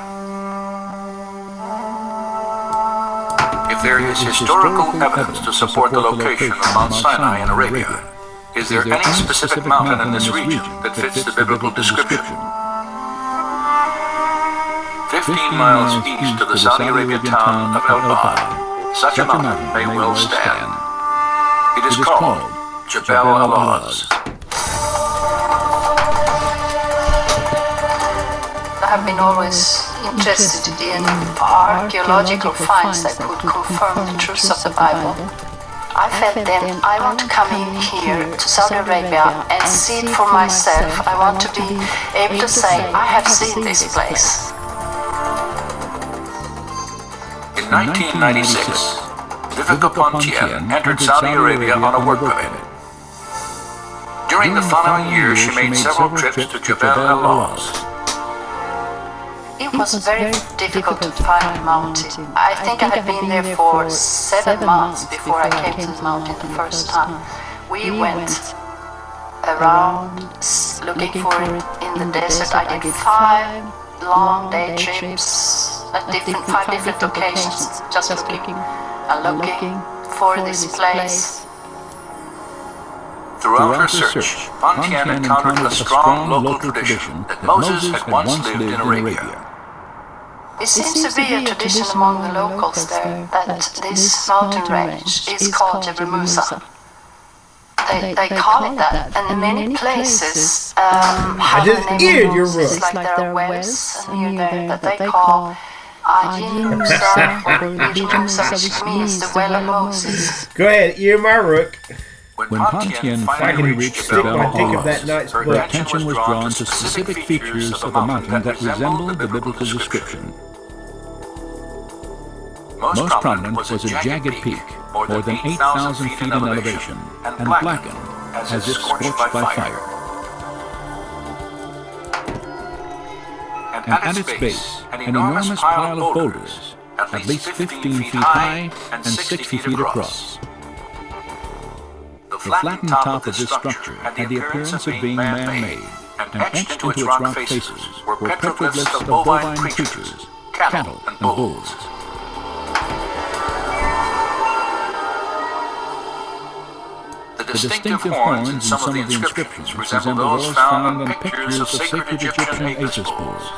If there is historical evidence to support the location of Mount Sinai in Arabia, is there any specific mountain in this region that fits the biblical description? 15 miles east of the Saudi Arabian town of El-Bab, such a mountain may well stand. It is called Jabal al-Lawz. I have been always interested in archaeological finds that could confirm the truth of the Bible. I felt then I want to come in here to Saudi Arabia and see it for myself. I want to be able to say I have seen this place. In 1996, Vivica Pontian entered Saudi Arabia on a work permit. During the following year, she made several trips to Jabal al-Lawz. It was very difficult to find the mountain. I think I had been there for 7 months before I came to the mountain the first time. We went around looking for it in the desert. I did 5 long day trips at 5 different locations, just looking for this place. Throughout her search, Pontian encountered a strong local tradition that Moses had once lived in Arabia. It seems to be a tradition among the locals there that this mountain range is called Jebel Musa. They call it that, and in many places have the name of Moses, like there are wells near there that they call Ajin Musa or Little Musa, which means the well of Moses. Go ahead, ear my rook. When Pontian finally reached Jabal al-Lawz, her attention was drawn to specific features of the mountain that resembled the biblical description. Most prominent was a jagged peak, more than 8,000 feet in elevation, and blackened as if scorched by fire. and at its base, an enormous pile of boulders, at least 15 feet high and 60 feet across. The flattened top of this structure had the appearance of being man-made, and etched into its rock faces were petroglyphs of bovine creatures, cattle and bulls. The distinctive horns in some of the inscriptions resemble those found on pictures of sacred Egyptian Apis bulls.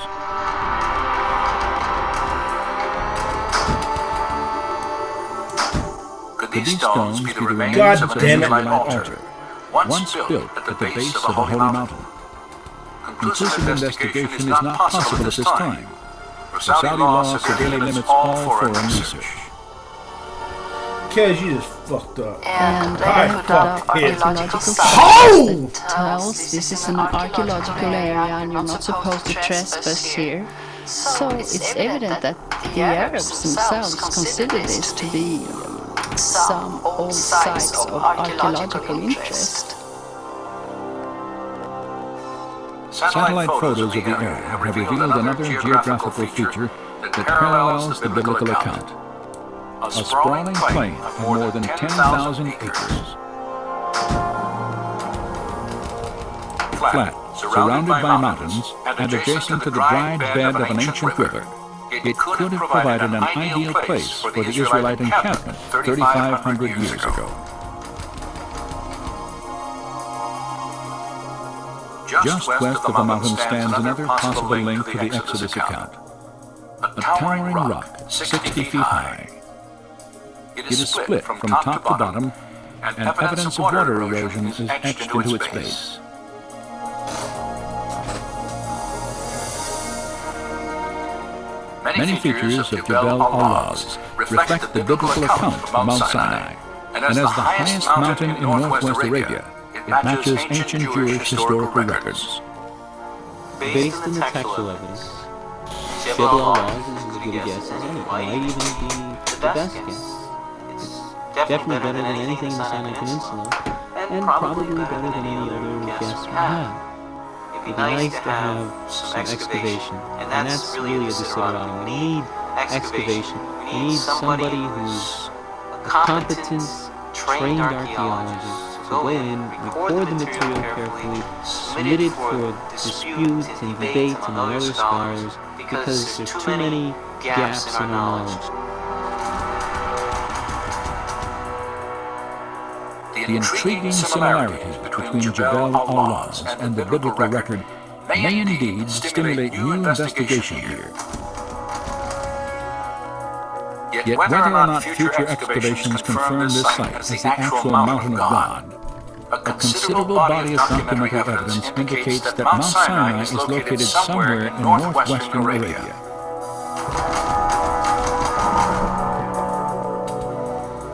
Could these stones be the remains of an Israelite altar, once built at the base of a holy mountain? Conclusive investigation is not possible at this time. The Saudi law severely limits all foreign research. Because you just fucked up. And they put up archaeological sites that tells this is an archaeological area and you're not supposed to trespass here. So it's evident that the Arabs themselves consider this to be some old sites of archaeological interest. Satellite photos of the area have revealed another geographical feature that parallels the biblical account. A sprawling plain of more than 10,000 acres. Flat, surrounded by mountains, and adjacent to the dried bed of an ancient river, it could have provided an ideal place for the Israelite encampment 3,500 years ago. Just west of the mountain stands another possible link to the Exodus account. A towering rock, 60 feet high. It is split from top to bottom, and evidence of water erosion is etched into its base. Many features of Jebel al-Lawz reflect the biblical account of Mount Sinai, and as the highest mountain in northwest Arabia, it matches ancient Jewish historical records. Based on the textual evidence, Jebel al-Lawz is as good a guess as any. It might even be the best guess. It's definitely better than anything in the Sinai Peninsula, and probably better than any other guess we have. It'd be nice to have some excavation, and that's really a desideratum. We need excavation. We need somebody who's a competent, trained archaeologist to go in, record the material carefully, submit it for dispute and debate among other scholars, because there's too many gaps in our knowledge. The intriguing similarities between Jebel al-Lawz and the biblical record may indeed stimulate new investigation here. Yet whether or not future excavations confirm this site as the actual mountain of God, a considerable body of documentary evidence indicates that Mount Sinai is located somewhere in northwestern Arabia.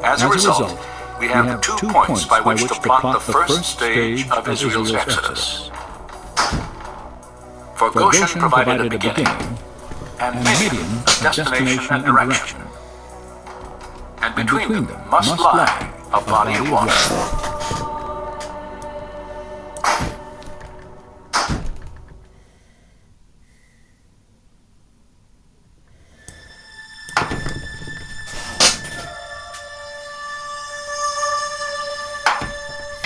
As a result, we have 2 points by which to plot the first stage of Israel's exodus. For Goshen provided a beginning, and Midian a destination and direction. And between them must lie a body of water.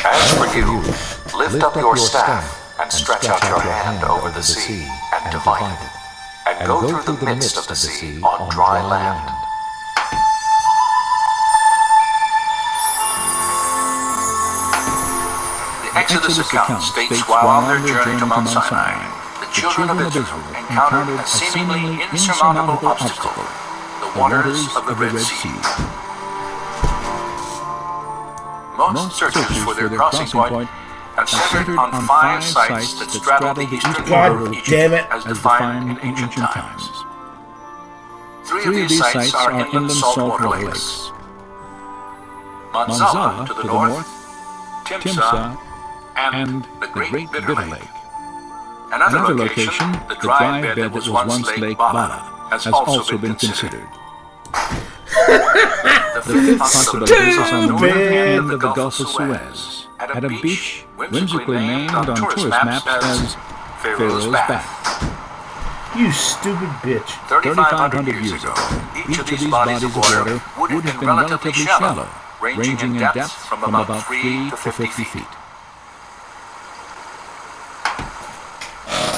As for you, lift up your staff and stretch out your hand over the sea and divide it, and go through the midst of the sea on dry land. The Exodus account states while on their journey to Mount Sinai, the children of Israel encountered a seemingly insurmountable obstacle, the waters of the Red Sea. Most searches for their crossing point have centered on 5 sites that straddle the eastern border of Egypt as defined in ancient times. 3 of these sites are inland saltwater lakes. Mount Zallah to the north, Timsah, and the Great Bitter Lake. Another location, the dry bed that was once Lake Bala, has also been considered. The fifth possibility is on the northern end of the Gulf of Suez, at a beach whimsically named on tourist maps as Pharaoh's Bath. You stupid bitch. 3,500 years ago, each of these bodies of water would have been relatively shallow, ranging in depth from about 3 to 50 feet.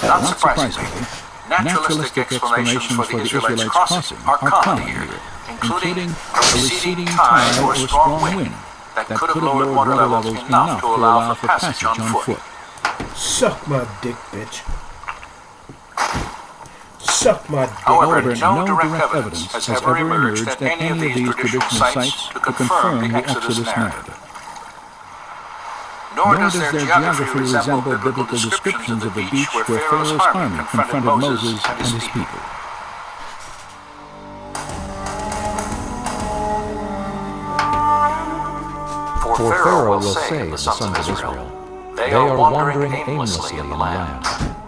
Not surprisingly, naturalistic explanations for the Israelites' crossing are common here, including a receding tide or a strong wind that could have lowered water levels enough to allow for passage on foot. Suck my dick, bitch. Suck my dick. However, no direct evidence has ever emerged at any of these traditional sites to confirm the Exodus narrative. Nor does their geography resemble biblical descriptions of the beach where Pharaoh's army confronted Moses and his people. For Pharaoh will say to the sons of Israel, they are wandering aimlessly in the land.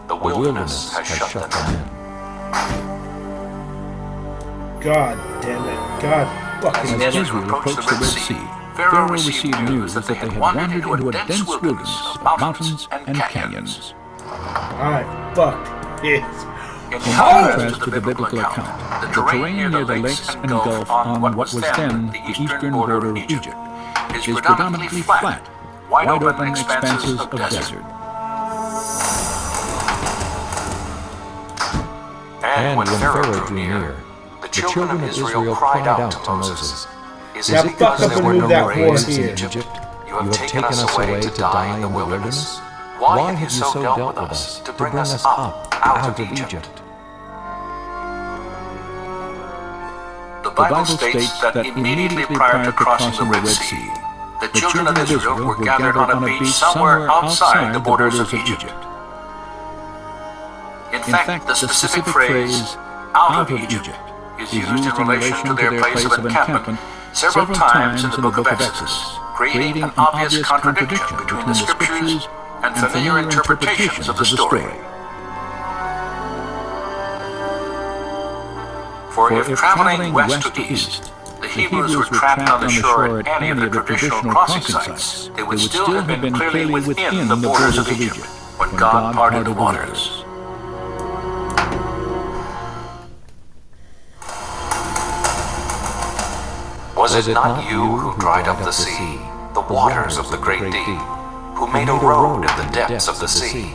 The wilderness has shut them in. God damn it. God fucking As Israel approached the Red Sea, Pharaoh received news that they had wandered into a dense wilderness of mountains and canyons. Alright, fuck it. In contrast to the biblical account, the terrain near the lakes and gulf on what was then the eastern border of Egypt is predominantly flat, wide-open expanses of desert. And when Pharaoh drew near, the children of Israel cried out to Moses, "Is it because there were no rains in Egypt? You have taken us away to die in the wilderness? Why have you so dealt with us to bring us up out of Egypt?" The Bible states that immediately prior to crossing the Red Sea, the children of Israel were gathered on a beach somewhere outside the borders of Egypt. In fact, the specific phrase, "out of Egypt," is used in relation to their place of encampment several times in the book of Exodus, creating an obvious contradiction between the scriptures and familiar interpretations of the story. For if traveling west to east, the Hebrews were trapped on the shore at any of the traditional crossing sites, they would still have been clearly within the borders of Egypt when God parted the waters. Was it not you who dried up the sea, the waters of the great deep, who made a road in the depths of the sea?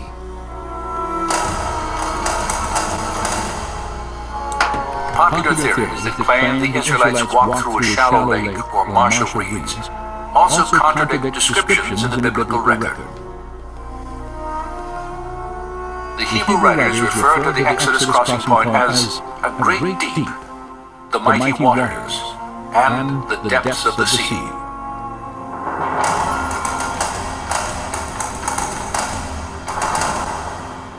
Popular theories that claim the Israelites walked through a shallow lake or marsh of reeds also contradict descriptions in the biblical record. The Hebrew writers refer to the Exodus crossing point as a great deep, the mighty waters, and the depths of the sea.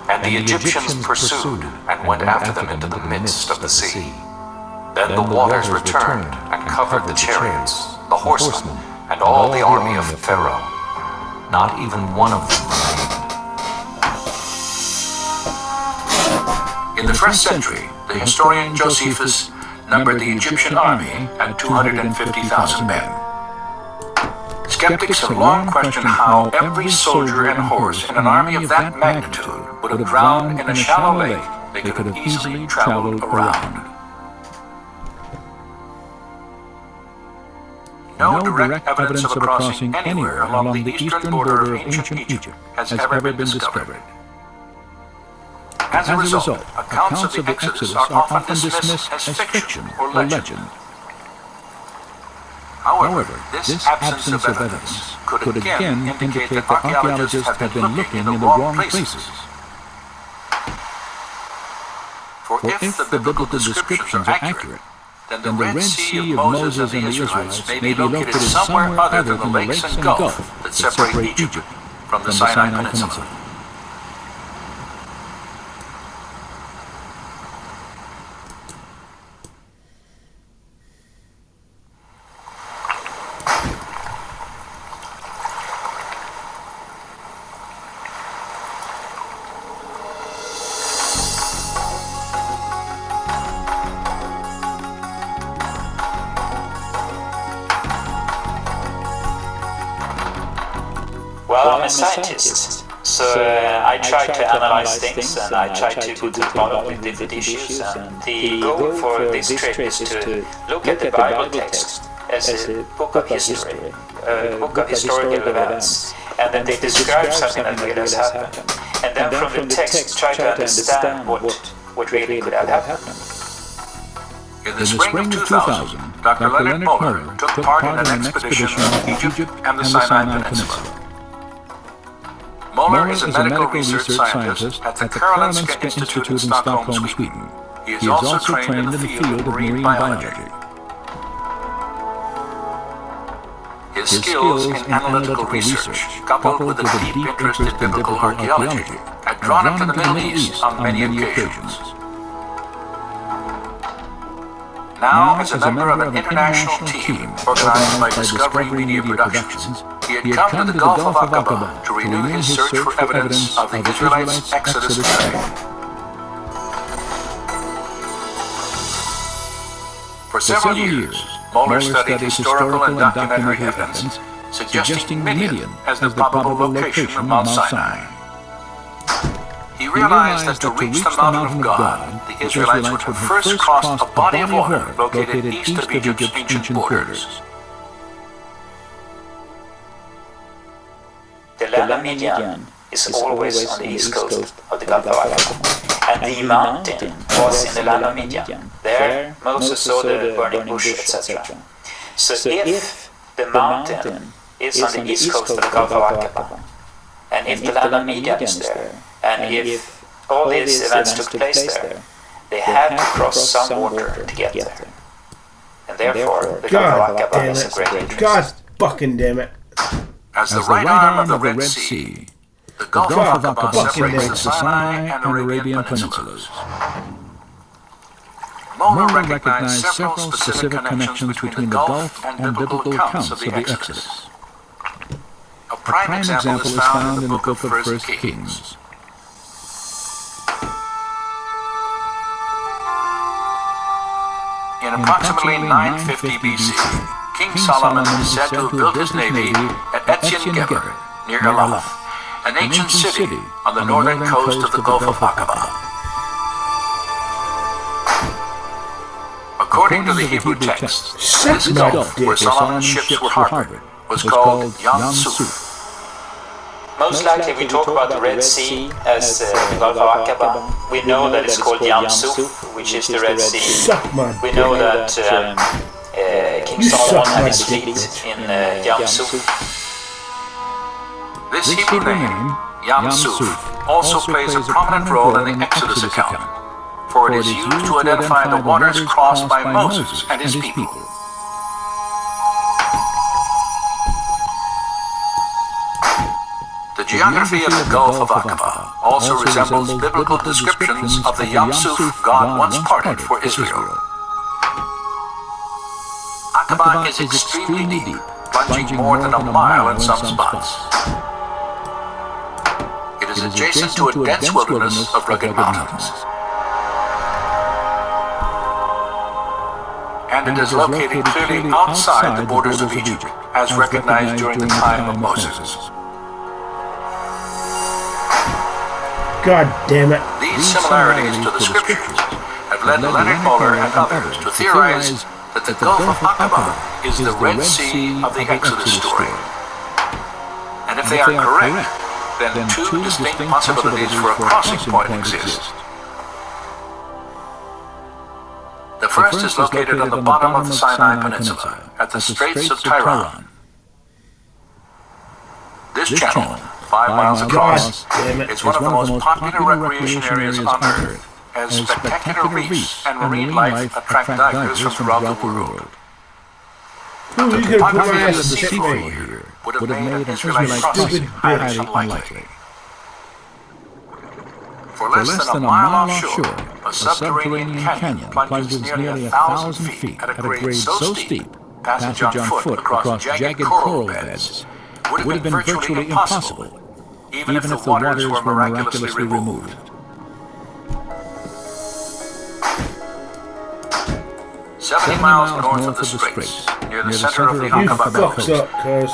And the Egyptians pursued and went after them into the midst of the sea. Then the waters returned and covered the chariots, the horsemen, and all the army of Pharaoh. Not even one of them remained. In the first century, the historian Josephus numbered the Egyptian army at 250,000 men. Skeptics have long questioned how every soldier and horse in an army of that magnitude would have drowned in a shallow lake they could have easily traveled around. No direct evidence of a crossing anywhere along the eastern border of ancient Egypt has ever been discovered. As a result, accounts of the Exodus are often dismissed as fiction or legend. However, this absence of evidence could again indicate that archaeologists have been looking in the wrong places. For if the biblical descriptions are accurate, then the Red Sea of Moses and the Israelites may be located somewhere other than the lakes and gulf that separate Egypt from the Sinai Peninsula. Well, I'm a scientist, So I try to analyze things and I try to go to the bottom with different issues. And the goal for this trip is to look at the Bible text as a book of history, a book of historical events, and then they describe something that really has happened. And then from the text try to understand what really could have happened. In the spring of 2000, Dr. Leonard Muller took part in an expedition to Egypt and the Sinai Peninsula. Muller is a medical research scientist at the Karolinska Institute in Stockholm, Sweden. He is also trained in the field of marine biology. His skills in analytical research, coupled with a deep interest in biblical archaeology, had drawn him to the Middle East on many occasions. Now, as a member of an international team organized by Discovery Media Productions, he had come to the Gulf of Aqaba to renew his search for evidence of the Israelites' Exodus journey. For several years, Muller studied historical and documentary evidence suggesting Midian as the probable location of Mount Sinai. He realized that to reach the mountain of God, the Israelites would have first crossed a body of water located east of Egypt's ancient borders. The land of Midian is always on the east coast of the Gulf of Aqaba, and the mountain was in the land of Midian. There Moses saw the burning bush, etc. So if the mountain is on the east coast of the Gulf of Aqaba, and if the land of Midian is there, and if all these events took place there, they had to cross some water to get there. And therefore, the Gulf of Aqaba is a great interest. God fucking damn it. As the right arm of the Red Sea, the Gulf of Aqaba separates the Sinai and Arabian peninsulas. Muller recognized several specific connections between the Gulf and biblical accounts of the Exodus. A prime example is found in the book of 1 Kings. In approximately 950 BC, King Solomon is said to have built his navy at Etzion-Geber, near Elath, an ancient city on the northern coast of the Gulf of Aqaba. According to the Hebrew text, this gulf where Solomon's ships were harbored was called Yam Suf. Most likely we talk about the Red Sea as the Gulf of Aqaba. We know that it's called Yam Suf, which is the Red Sea. We know that King Solomon had his fleet in Yam Suf. This Hebrew name, Yam Suf, also plays a prominent role in the Exodus account, for it is used to identify the waters crossed by Moses and his people. The geography of the Gulf of Aqaba also resembles biblical descriptions of the Yam Suf God once parted for Israel. Aqaba is extremely deep, plunging more than a mile in some spots. It is adjacent to a dense wilderness of rugged mountains. And it is located clearly outside the borders of Egypt, as recognized during the time of Moses. God damn it. These similarities to the scriptures have led Leonard Muller and others to theorize that the Gulf of Aqaba is the Red Sea of the Exodus story. And if they are correct, then two distinct possibilities for a crossing point exist. The first is located on the bottom of the Sinai Peninsula, at the Straits of Tiran. This channel, 5 miles across, is one of the most popular recreation areas on Earth, as spectacular reefs and marine life attract divers from throughout the world. The topography of the seafloor here would have made an Israelite crossing highly unlikely. For less than a mile offshore, a subterranean canyon plunges nearly 1,000 feet at a grade so steep, passage on foot across jagged coral beds would have been virtually impossible, even if the waters were miraculously removed. "70 miles north of the Straits, near the center of the Aqaba coast,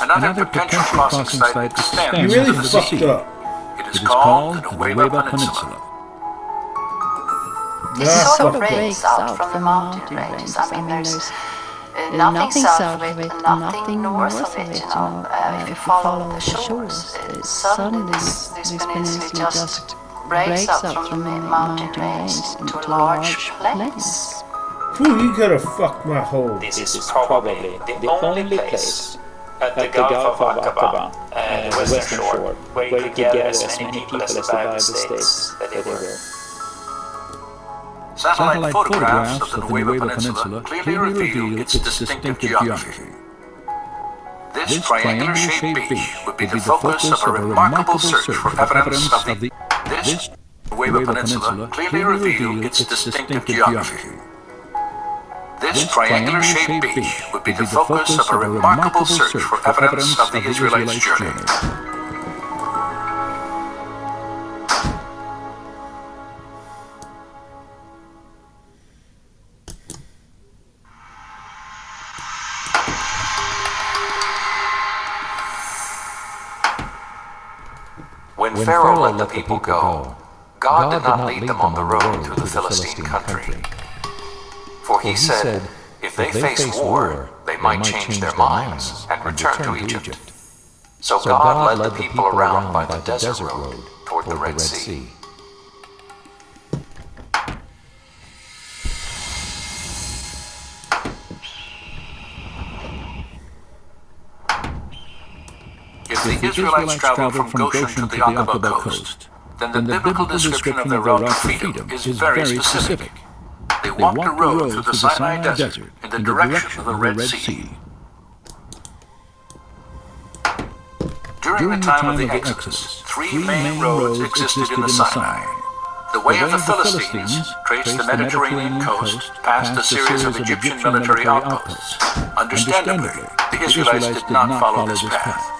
another potential crossing site extends into the sea. It is is called the Nueva Peninsula. It sort of breaks out from the mountain ranges. I mean, there's nothing south of it and nothing north of it, you know. If you follow the shores, suddenly this peninsula just breaks out from the mountain range into a large plains. Ooh, you could have fucked my hole. This is probably the only place at the Gulf of Aqaba and the Western Shore where you could gather as many people as survived the states that they were. Satellite photographs of the Nueva Peninsula clearly reveal its distinctive geography. This triangular-shaped beach would be the focus of a remarkable search for evidence of the... This Nueva Peninsula clearly reveal its distinctive geography. This triangular-shaped beach would be the focus of a remarkable search for evidence of the Israelites' journey. When Pharaoh let the people go, God did not lead them on the road through the Philistine country. For he said, if they face war, they might change their minds and return to Egypt. So God led the people around by the desert road toward the Red Sea. If the Israelites traveled from Goshen to the Aqaba coast, then the biblical description of their route to freedom is very specific. They walked a road through the Sinai Desert in the direction of the Red Sea. During the time of the Exodus, three main roads existed in the Sinai. The way of the Philistines traced the Mediterranean coast past a series of Egyptian military outposts. Understandably, the Israelites did not follow this path.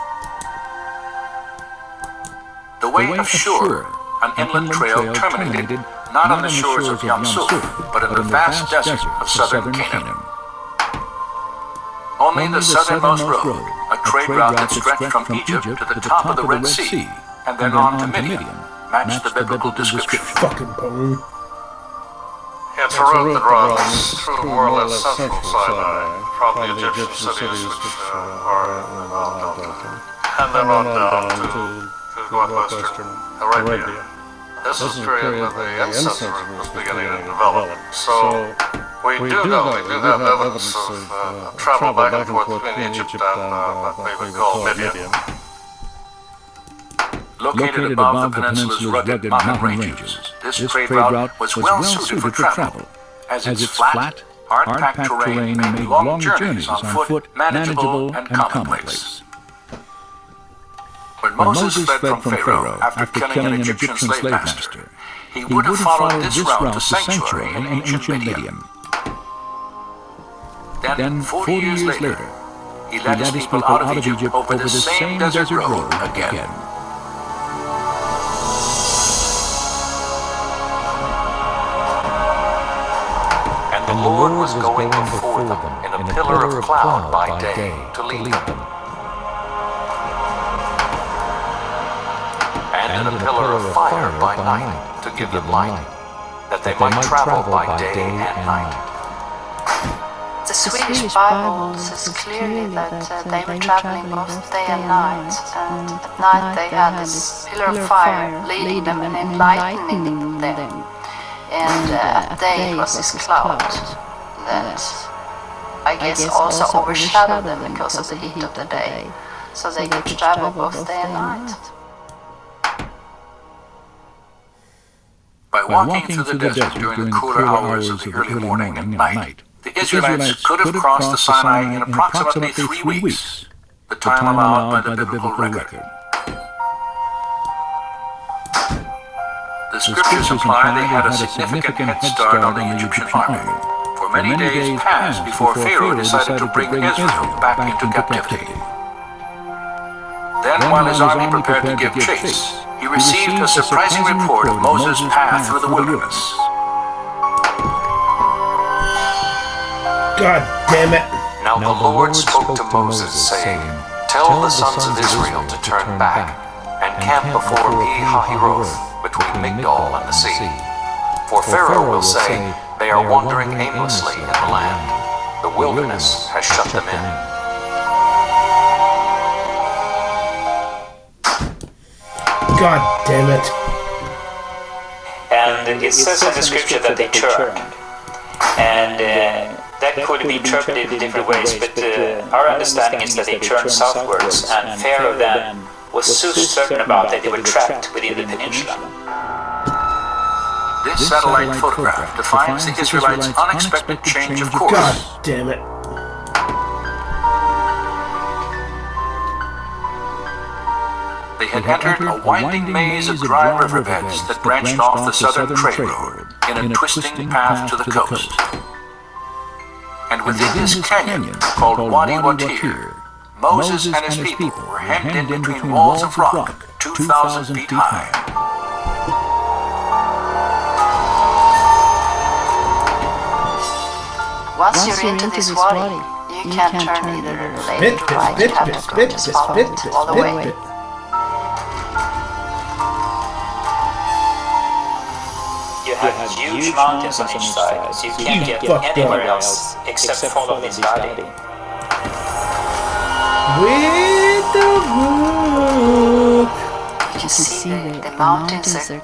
The way of Shur, an inland trail, terminated not on the shores of Yam Suf, but in the vast desert of southern Canaan. Only the southernmost road, a trade route that stretched from Egypt to the top of the Red Sea, and then on to Midian, matched the biblical description. Fucking bone. It's a route that runs through more or less central Sinai, from the Egyptian cities which are in the Nile Delta, and then on down to northwestern Arabia. This is the period when the incense route was beginning to develop. So we do have evidence of travel back and forth between Egypt and what we would call Midian. Located above the peninsula's rugged mountain ranges, this trade route was well suited for travel, as its flat, hard-packed terrain made long journeys on foot manageable and commonplace. When Moses fled from Pharaoh after killing an Egyptian slave master, he would have followed this route to sanctuary in ancient Midian. Then, 40 years later, he led his people out of Egypt over the same desert road again. And the Lord was going before them in a pillar of cloud by day to lead them, and in a pillar of fire by night to give them light, that they might travel by day and night. The Swedish Bible says clearly that they were traveling both day and night, and at night they had this pillar of fire leading them and enlightening them, and at day it was this cloud that I guess also overshadowed them because of the heat of the day, so they could travel both day and night. By walking through the desert during the cooler hours of the early morning and night, the Israelites could have crossed the Sinai in approximately 3 weeks, the time allowed by the biblical record. The scriptures imply they had a significant head start on the Egyptian army, for many days passed before Pharaoh decided to bring Israel back into captivity. Then, while his army prepared to give chase, he received a surprising report of Moses' path through the wilderness. God damn it. Now the Lord spoke to Moses, saying, Tell the sons of Israel to turn back, and camp before Pi-hahiroth, between Migdol and the sea. For Pharaoh will say, they are wandering aimlessly in the land. The wilderness has shut them in. God damn it. And it says in the scripture that they turned. And that could be interpreted in different ways, but our understanding is that they turned southwards, and Pharaoh then was so certain about that they were trapped within the peninsula. This satellite photograph defines the Israelites' unexpected change of course. God damn it. They had entered a winding maze of dry riverbeds that branched off the southern trade road in a twisting path to the coast. And within this canyon, called Wadi Watir, Moses and his people were hemmed in between walls of rock 2,000 feet high. Once you're into this wadi, you can't turn either left or right. You have to go, just follow it all the way. You have huge mountains on each side, so you can't get anywhere else except follow this valley. With the wood. You can see the mountains are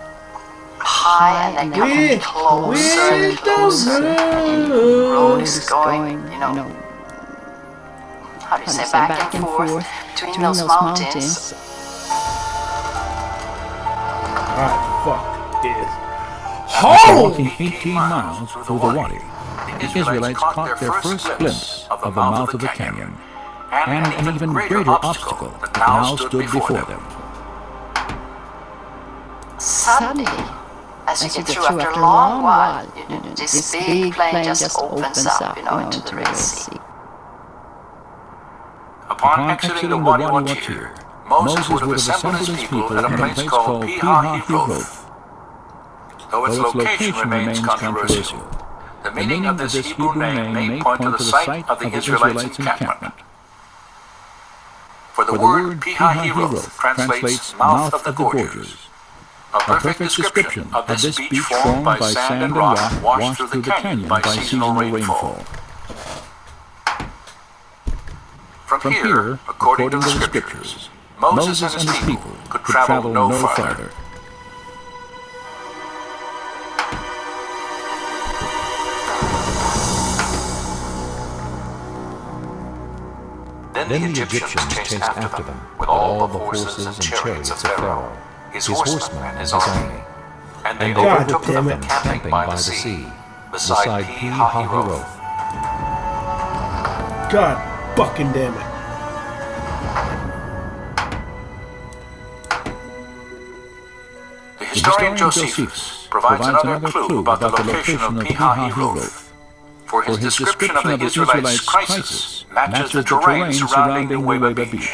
high and then coming closer and closer. And the road is going, how do you say, back and forth between those mountains. Alright, fuck this. After walking 18 miles through the wadi, the Israelites caught their first glimpse of the mouth of the canyon, and an even greater obstacle that now stood before them. Suddenly, as you get through after a long while, this big plain just opens up, into the Red Sea. Upon exiting the Wadi Watir, Moses would have assembled his people at a place called Pi-hahiroth. Though its location remains controversial, the meaning of this Hebrew name may point to the site of the Israelites' encampment. For the word Pi-hahiroth translates mouth of the gorges, a perfect description of this beach formed by sand and rock washed through the canyon by seasonal rainfall. From here, according to the scriptures, Moses and his people could travel no farther. Then the Egyptians chased after them with all the horses and chariots of Pharaoh, his horsemen and his army, and they overtook them camping by the sea, beside Pi-hahiroth. God fucking damn it. The historian Josephus provides another clue about the location of Pi-hahiroth, for his description of the Israelites' crisis matches the terrain surrounding the Nuweiba beach.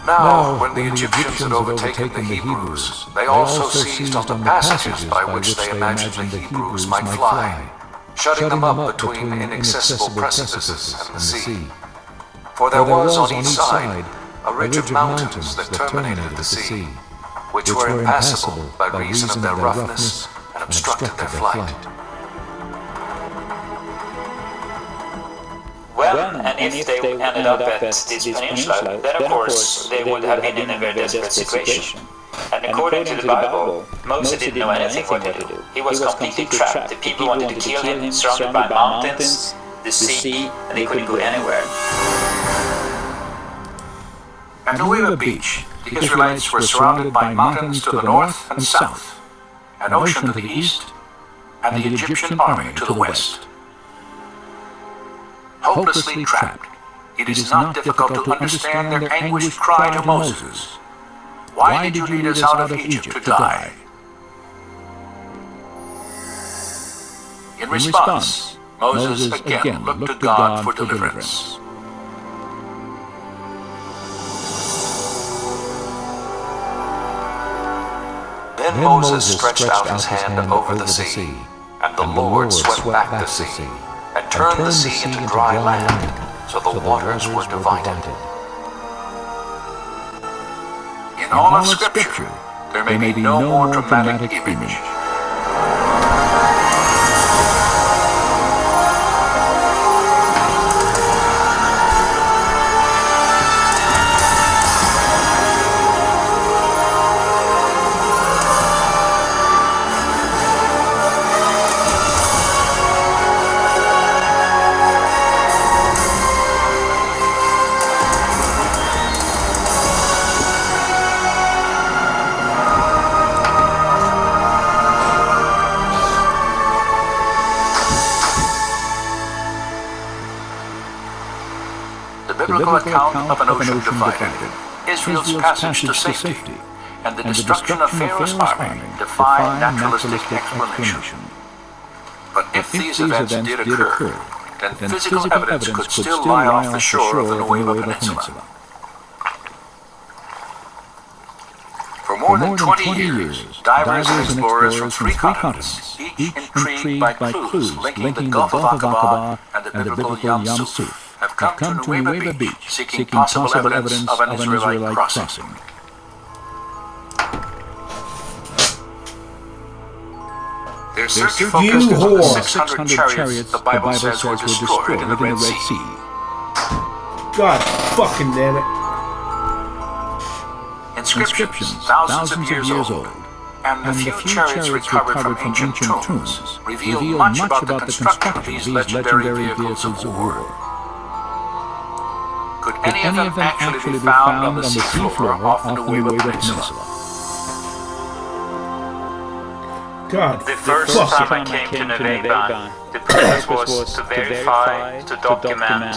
Now, when the Egyptians had overtaken the Hebrews, they also seized on the passages by which they imagined the Hebrews might fly, shutting them up between inaccessible precipices and the sea. For there was on each side a ridge of mountains that terminated the sea, which were impassable by reason of their roughness and obstructed their flight. Well, and if they ended up at this peninsula, then of course they would have been in a very desperate situation. And according to the Bible, Moses didn't know anything what to do. He was completely trapped. The people wanted to kill him, surrounded by mountains, the sea, and they couldn't go anywhere. At Nuweiba Beach, the Israelites were surrounded by mountains to the north and south, an ocean to the east, and the Egyptian army to the west. Hopelessly trapped, it is not difficult to understand their anguished cry to Moses, "Why did you lead us out of Egypt to die?" In response, Moses again looked to God for deliverance. Then Moses stretched out his hand over the sea, and the Lord swept back the sea, and turned the sea into dry land, so the waters were divided. In all of Scripture, there may be no more dramatic image. Account of an ocean divided, Israel's passage to safety, and the destruction of Pharaoh's army defy naturalistic explanation. But if these events did occur, then physical evidence could still lie off the shore of the Nueva Peninsula. For more than 20 years, divers and explorers from 3 continents, each intrigued by clues linking the Gulf of Aqaba and the biblical Yam Suf, have come to Nueva Beach seeking possible evidence of an Israelite crossing. Their search focused on the 600 chariots the Bible says were destroyed in the Red Sea. God fucking damn it. Inscriptions thousands of years old, and the few chariots recovered from ancient tombs reveal much about the construction of these legendary vehicles of war. Could any of them actually be found on the seafloor off the Nueva Peninsula? God, the first time I came to Nueva, the purpose was to verify, to document,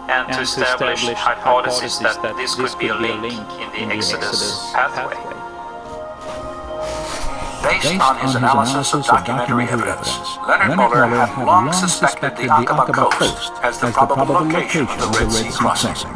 and to establish hypotheses that this could be a link in the Exodus pathway. Based on his analysis of documentary evidence, Leonard Muller had long suspected the Aqaba coast as the probable location of the Red Sea crossing.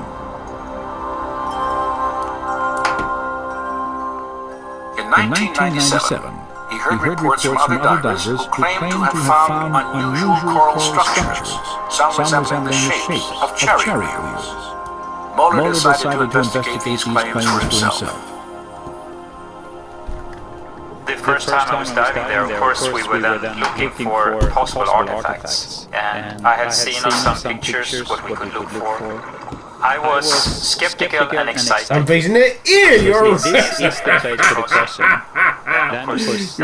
In 1997, he heard reports from other divers who claimed to have found unusual coral structures, some resembling the shapes of chariot wheels. Muller decided to investigate these claims for himself. The first time I was diving there, of course, we were then looking for possible artifacts. And I had seen on some pictures what we could look for. I was skeptical and excited. I'm facing the ear, you're right. This is the place for the crossing. Then, of course,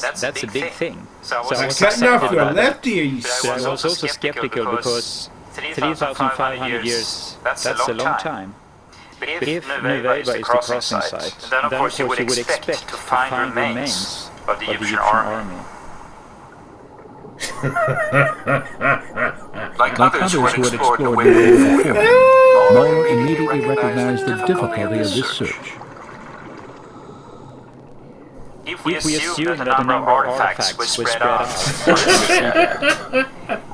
that's a big thing. So I was cutting off your left ear, you son. I was also skeptical because 3,500 years, that's a long time. But if Nueva is the crossing site, then of course you would expect to find remains of the Egyptian army. Like others who had explored the way before, Muller immediately recognized the difficulty of this search. If we assume that the number of artifacts was spread out,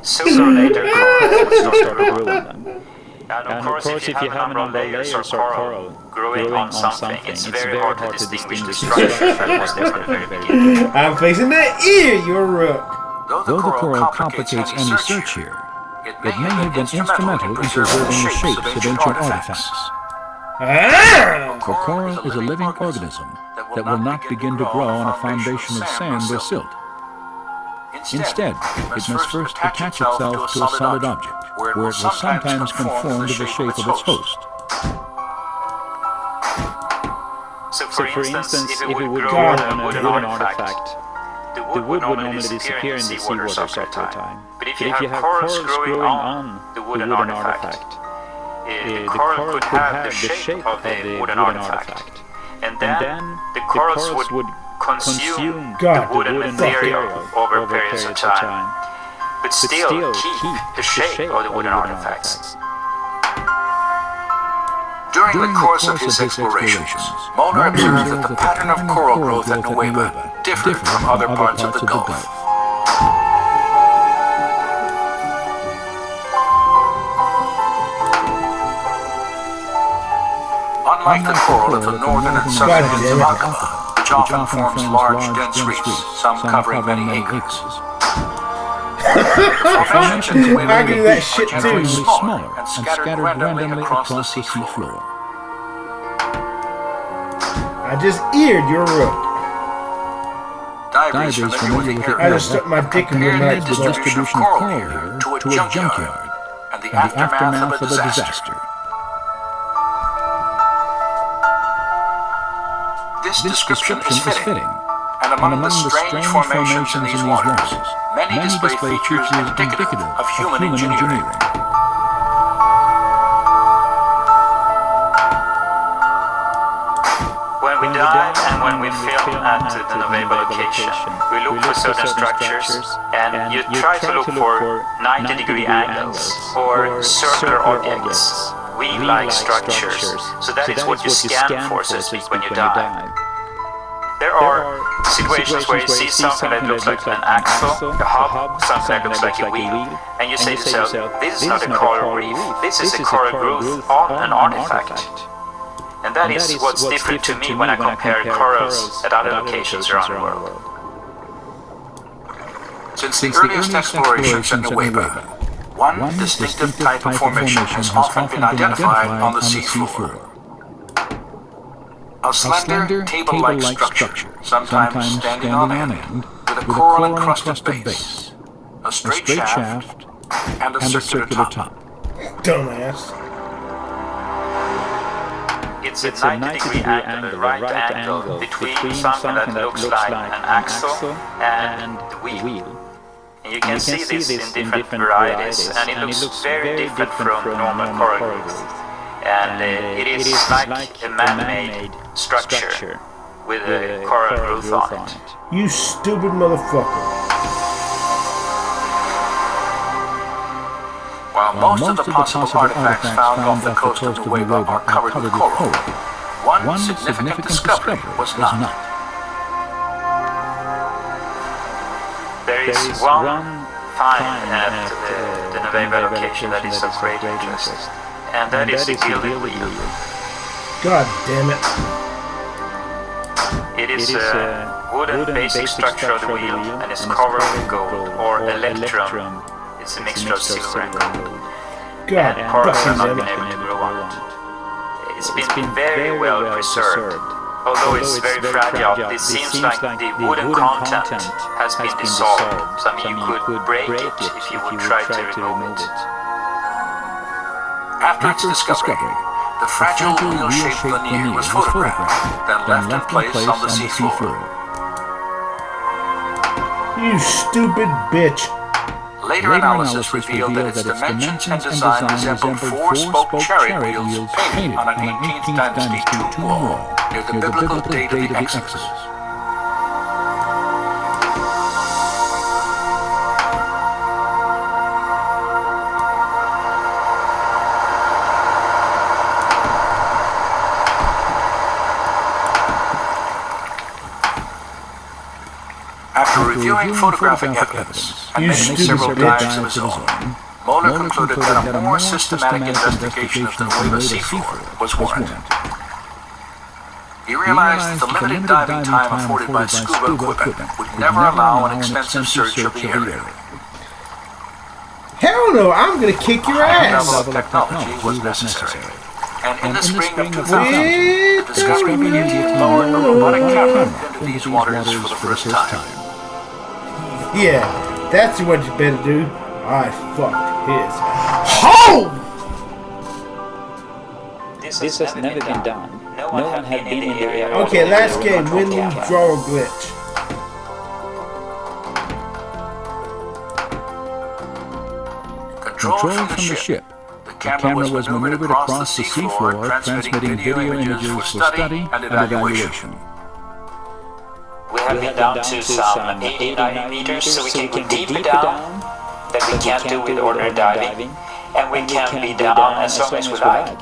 sooner or later coral would start to ruin them. And of course, if you have a number of layers of coral growing on something, it's very hard to distinguish the structure from what was there very beginning. I'm facing the ear, you're right. Though the coral complicates any search here, it may have been instrumental in preserving the shapes of ancient artifacts. The coral is a living organism that will not begin to grow on a foundation of sand or silt. Instead, it must first attach itself to a solid object, where it will sometimes conform to the shape of its host. So for instance, if it would grow on a wooden artifact, the wood would normally disappear in the seawaters after a time. But if you have corals growing on the wooden artifact, the coral could have the shape of the wooden artifact. And then the corals would consume the wooden material over periods of time, but still keep the shape of the wooden artifacts. During the course of his explorations, Muller observed that the pattern of coral growth at Nueva differed from other parts of the Gulf. Unlike the coral of the northern and southern ends of Aqaba, which often forms large, dense reefs, some covering many acres, I do that shit too. Smaller and scattered randomly across the seafloor. I just eared your rook. Divers familiar with the I just stuck my dick in your night. the distribution of coral here to a junkyard and the aftermath of a disaster. This description is fitting, and among the strange formations in these waters, many display features indicative of human engineering. When we dive and when we film at the Nuweiba location, we look for certain structures and you try to look for 90-degree angles or circular objects, wheel-like structures. So that is what you scan for, so to speak, when you dive. There are situations where you see something that looks like an axle, a hub, something that looks like a wheel, and you say to yourself, this is not a coral reef, this is a coral growth on an artifact. And that is what's different to me when I compare corals at other locations around the world. Since the earliest explorations at Nuweiba, one distinctive type of formation has often been identified on the seafloor. A slender, table-like structure, sometimes standing on end, with a coral-encrusted base, a straight shaft, and a circular top. Dumbass. It's a 90-degree angle, the right angle between something that looks like an axle and the wheel. And you can see this in different varieties, and it looks very different from normal coral growth. And it is like a man-made structure with a coral growth on it. You stupid motherfucker. While most of the possible artifacts found off the coast of Nuweiba are covered with coral, one significant discovery was not. There is one find at the Nuweiba location that is of great interest, and that is the gilded wheel. God damn it. It is a wooden basic structure of the wheel, and is covered with gold, or electrum. It's a mixture of silver and gold. God, and corals have not been able to grow on it. It's been very well preserved. Although it's very fragile, it seems like the wooden content has been dissolved. So I mean, you could break it if you would try to remove it. After its discovery, the fragile wheel-shaped veneer was photographed, then left in place on the seafloor. You stupid bitch. Later analysis revealed that its dimensions and design resembled four-spoke chariot wheels painted on an 18th dynasty tomb wall near the biblical date of the Exodus. After reviewing photographic evidence and making several dives of his own, Moeller concluded that a more systematic investigation of the Nuweiba seafloor was warranted. He realized that the limited diving time afforded by scuba equipment would never allow an extensive search of the area. Hell no, I'm gonna kick your ass. A level of technology was necessary. And in the spring of 2000, the Discovery immediately lowered a robotic camera into these waters for the first time. Yeah, that's what you better do. I fucked his hole! This has never been done. No one had been in the area. Okay, last game, win, lose, draw, or glitch. Controlled from the ship. The camera was maneuvered across the seafloor, transmitting video images for study and evaluation. We have been down to some 80-90 meters, so we can go deeper down that we can't do with ordinary diving, and we can be down as long as we like.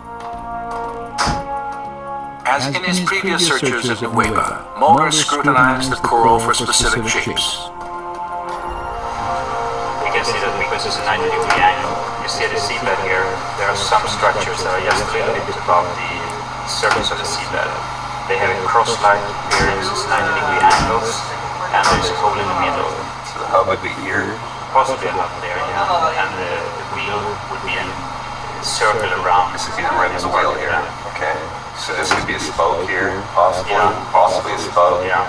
As in his previous searches at Nuweiba, Moeller scrutinized the coral for specific shapes. You can see that because it's a 90-degree angle, you see the seabed here, there are some structures that are just a little bit above the surface of the seabed. They have a cross-like appearance, 90-degree angles, and there's a hole in the middle. So how would we here? possibly a hub there, yeah. And the wheel would be a circle around. This is the wheel here. Okay. So this could be a spoke here, possibly. Yeah. Possibly a spoke. Yeah.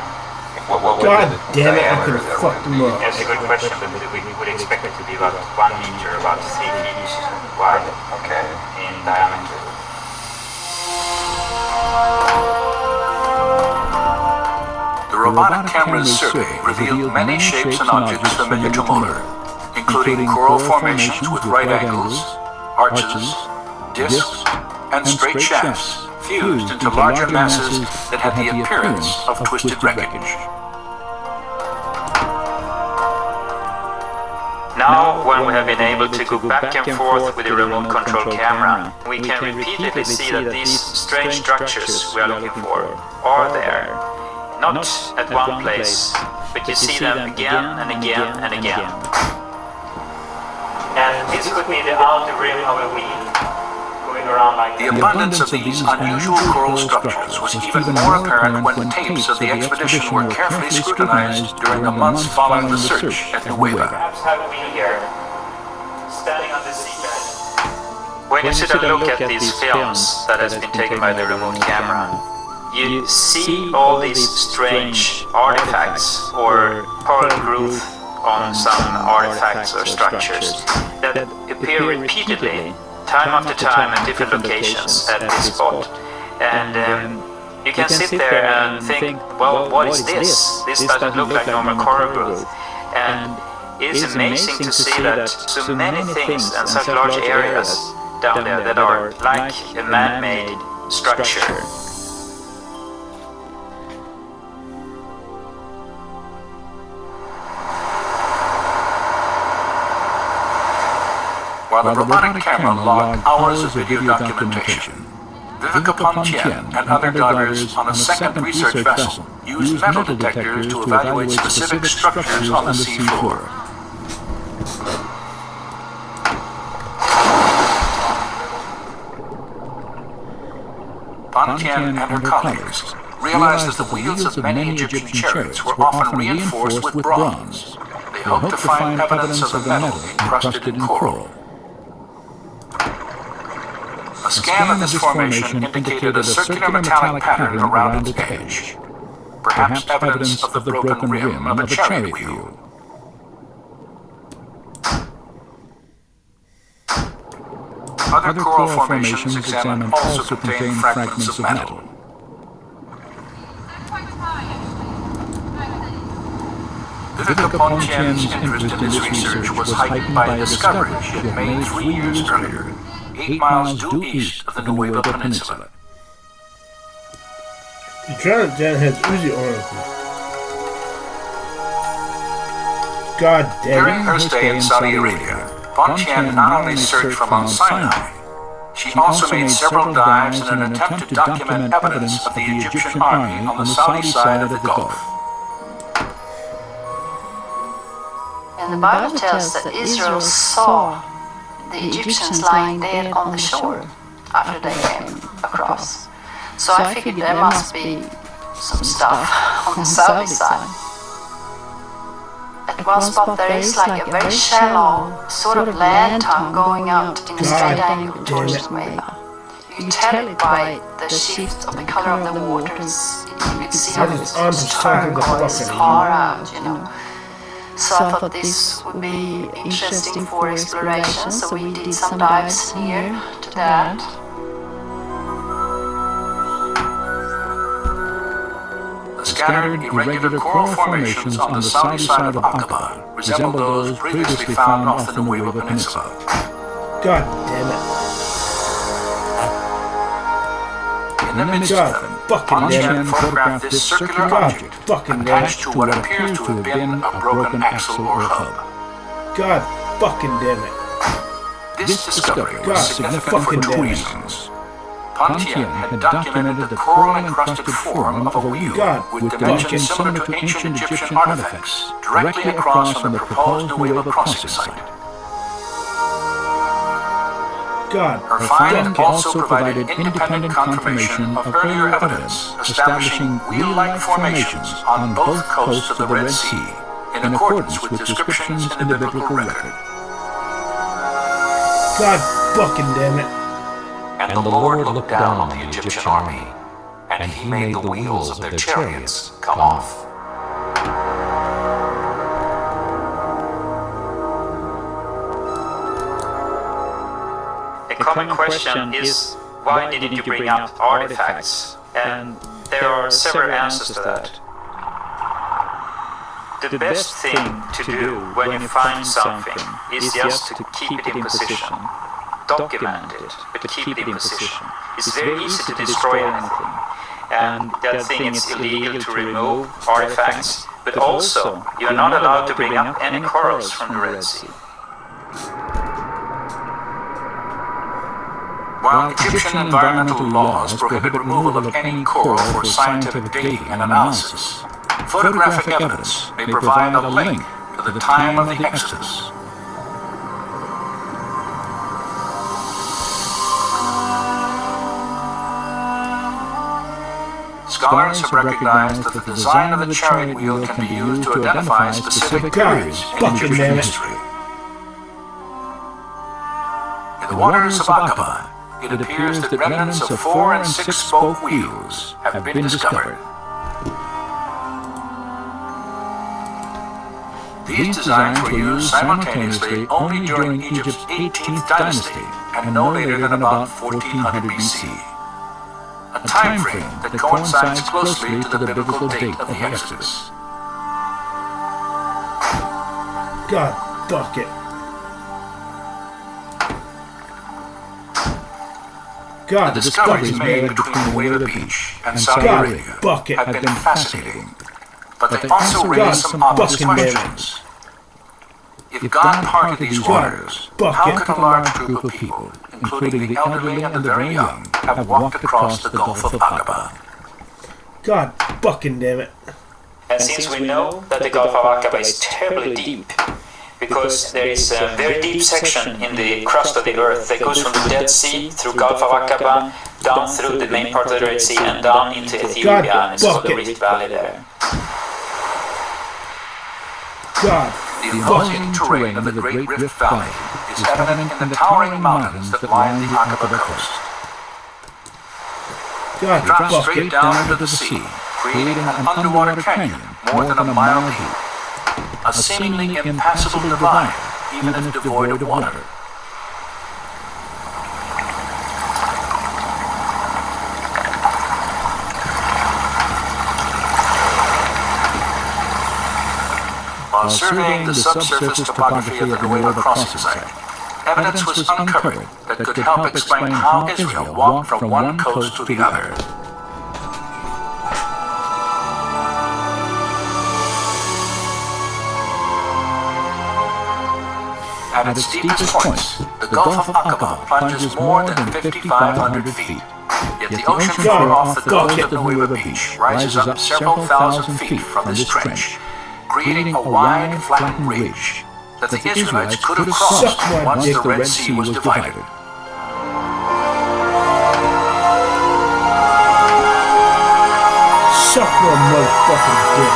What God damn it! I could have fucked them up. That's a good question, but we would expect it to be about 1 meter, about 3 feet wide. Okay. In diameter. The robotic camera's survey revealed many shapes and objects familiar to Muller, including coral formations with right angles, arches, discs, and straight shafts, fused into larger masses that had the appearance of twisted wreckage. Now, when we have been able to go back and forth with the remote control camera, we can repeatedly see that these strange structures we are looking for are there. Not at one place, but you see them again and again and again. And this could be the outer rim of a wheel going around like The abundance of these unusual coral structures was even more apparent when tapes of the expedition were carefully scrutinized during the months following the search at Nueva. Perhaps have a wheel here, standing on the seabed. When you sit and look at these films that has been taken by the remote camera, you see all these strange artifacts or pearl groove on some artifacts or structures that appear repeatedly, time after time at different locations at this spot. And you can sit there and think, well, what is this? This doesn't look like normal coral growth. And it is amazing to see that so many things and such large areas down there that are like a man-made structure. While the robotic camera logged hours of video documentation, Viveca Tien and other divers on a second research vessel used metal detectors to evaluate specific structures on the sea floor. Tien and her colleagues realized that the wheels of many Egyptian chariots were often reinforced with bronze. They hoped to find evidence of the metal encrusted in coral. A scan of this formation indicated a circular metallic pattern around its edge, perhaps evidence of the broken rim of a chariot wheel. Other coral formations examined also contained fragments of metal. Viveca Tien's interest in this research was heightened by a discovery she had made 3 years earlier, 8 miles due east of the Nueva Peninsula. The giant Dan has Uzi on him. God damn it. During her stay in Saudi Arabia, Tien not only searched for Mount Sinai, she also made several dives in an attempt to document evidence of the Egyptian army on the Saudi side of the Gulf. And the Bible tells that Israel saw the Egyptians lying dead on the shore after they came across. So I figured there must be some stuff on the Saudi side. At one spot there is like a very shallow sort of land tongue going out in a straight angle towards Nueva. You tell it by the shift of the color of the waters. You can see how it's turquoise far out, you know. So I thought this would be interesting for exploration, so we did some dives near to that. The scattered, irregular coral formations on the Saudi side of Aqaba resemble those previously found off the Nueva Peninsula. God damn it. In the midst of them, Tien photographed this circular object attached to what appears to have been a broken axle or hub. God fucking damn it. This discovery was significant for 2 reasons. Tien had documented the coral-encrusted form of a wheel with dimensions similar to ancient Egyptian artifacts directly across from the proposed Nueva crossing site. Her finding also provided independent confirmation of earlier evidence establishing wheel-like formations on both coasts of the Red Sea in in accordance with descriptions in the biblical record. God fucking damn it. And the Lord looked down on the Egyptian army, and he made the wheels of their chariots come off. A common question is, why didn't you bring up artifacts? And there are several answers to that. The best thing to do when you find something is just to keep it in position. Document it, but keep it in position. It's very easy to destroy anything. And the other thing, it's illegal to remove artifacts, but also you're not allowed to bring up any corals from the Red Sea. While Egyptian environmental laws prohibit removal of any coral for scientific dating and analysis, photographic evidence may provide a link to the time of the Exodus. Scholars have recognized that the design of the chariot wheel can be used to identify specific periods in Egyptian history. In the waters of Aqaba, it appears that remnants of 4- and 6-spoke wheels have been discovered. These designs were used simultaneously only during Egypt's 18th dynasty and no later than about 1400 BC, a time frame that coincides closely to the biblical date of the Exodus. God, fuck it. God, the discoveries made between Nuweiba Beach and Saudi Arabia have been fascinating, but they also raise some obvious questions. If God parted these waters, how could a large group of people, including the elderly and the very young, have walked across the Gulf of Aqaba? God fucking damn it. And since we know that the Gulf of Aqaba is terribly deep, because there is a very deep section in the crust of the earth that goes from the Dead Sea through Gulf of Aqaba, down through the main part of the Red Sea, and down into Ethiopia, and it's called the Rift Valley there. God. The imposing terrain of the Great Rift Valley is evident in the towering mountains that line the Aqaba coast. It drops straight down into the sea, creating an underwater canyon more than a mile deep. A seemingly impassable divide, even if devoid of water. While surveying the subsurface topography of the Nuweiba crossing site, evidence was uncovered that could help explain how Israel walked from one coast to the other. At its deepest points, the Gulf of Aqaba plunges more than 5,500 feet. Yet the ocean floor off the coast of Nuweiba Beach rises up several thousand feet from this trench, creating a wide, flattened ridge that the Israelites could have crossed once the Red Sea was divided. Suck my motherfucking dick.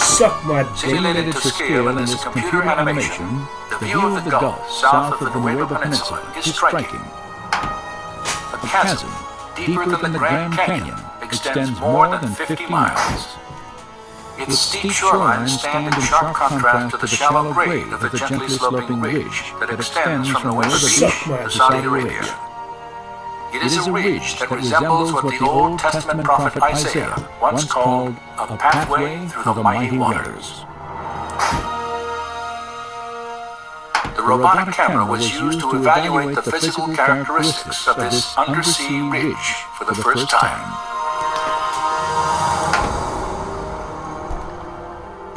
Suck my dick. Simulated to scale in this computer animation, the view of the Gulf south of the Nuweiba Peninsula is striking. The chasm, deeper than the Grand Canyon, extends more than 50 miles. Its steep shoreline stands in sharp contrast to the shallow grade of the gently sloping ridge that extends from Nuweiba Beach to Saudi Arabia. It is a ridge that resembles what the Old Testament prophet Isaiah once called a pathway through the mighty waters. The robotic camera was used to evaluate the physical characteristics of this undersea ridge for the first time.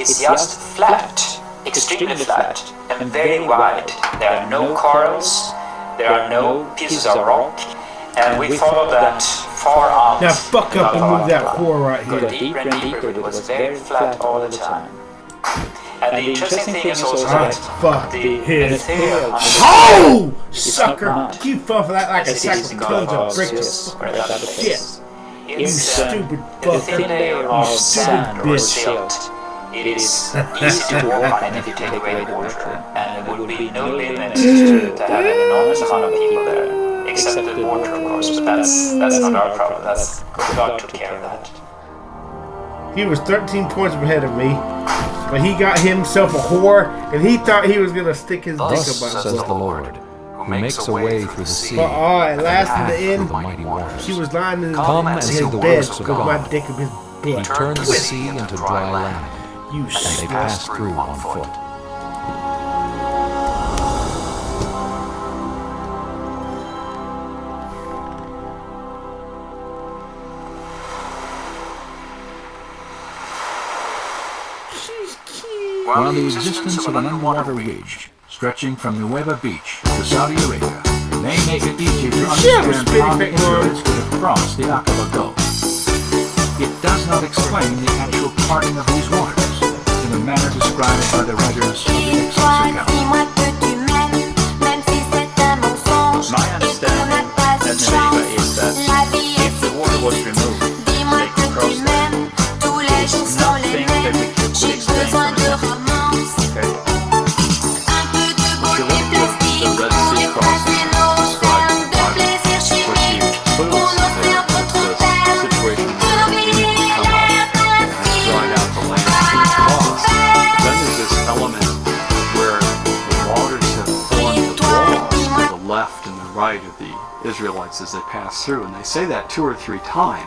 It's just flat, extremely flat, and very wide. There are no corals, there are no pieces of rock, and we followed that far out. Now fuck up and move that whore right Got here. deeper and deeper, it was very flat all the time. And the interesting thing is also that the material oh! Sucker! You fell for that like a sack of tons of bricks. Shit! You stupid the thin layer of sand or silt. It is easy to walk on it if you take away the water, and there would be no limit to have an enormous amount of people there, except the water, of course. But that's not our problem. That's God took care of that. He was 13 points ahead of me, but he got himself a whore, and he thought he was gonna stick his dick up my Thus says the Lord, who makes a way through the sea, but at last in the through end, the mighty waters. she was lying in Come and his see the bed works of with my God. dick in his He butt. turned the sea into dry land, You and they passed through on foot. While the existence of an underwater ridge stretching from Nueva Beach to Saudi Arabia may make it easier to understand how the Israelites could have crossed the Aqaba Gulf, it does not explain the actual parting of these waters in the manner described by the writers of the Exodus account. My understanding at Meribah is that if the water was removed, they could cross there. It's nothing that we could explain from it. Okay. If you look at the Red Sea crossing described in the Bible, which he proves the situation where the wind come up and dried out the land through cross, then there's this element where the waters have formed the walls to the left and the right of the Israelites as they pass through, and they say that 2 or 3 times.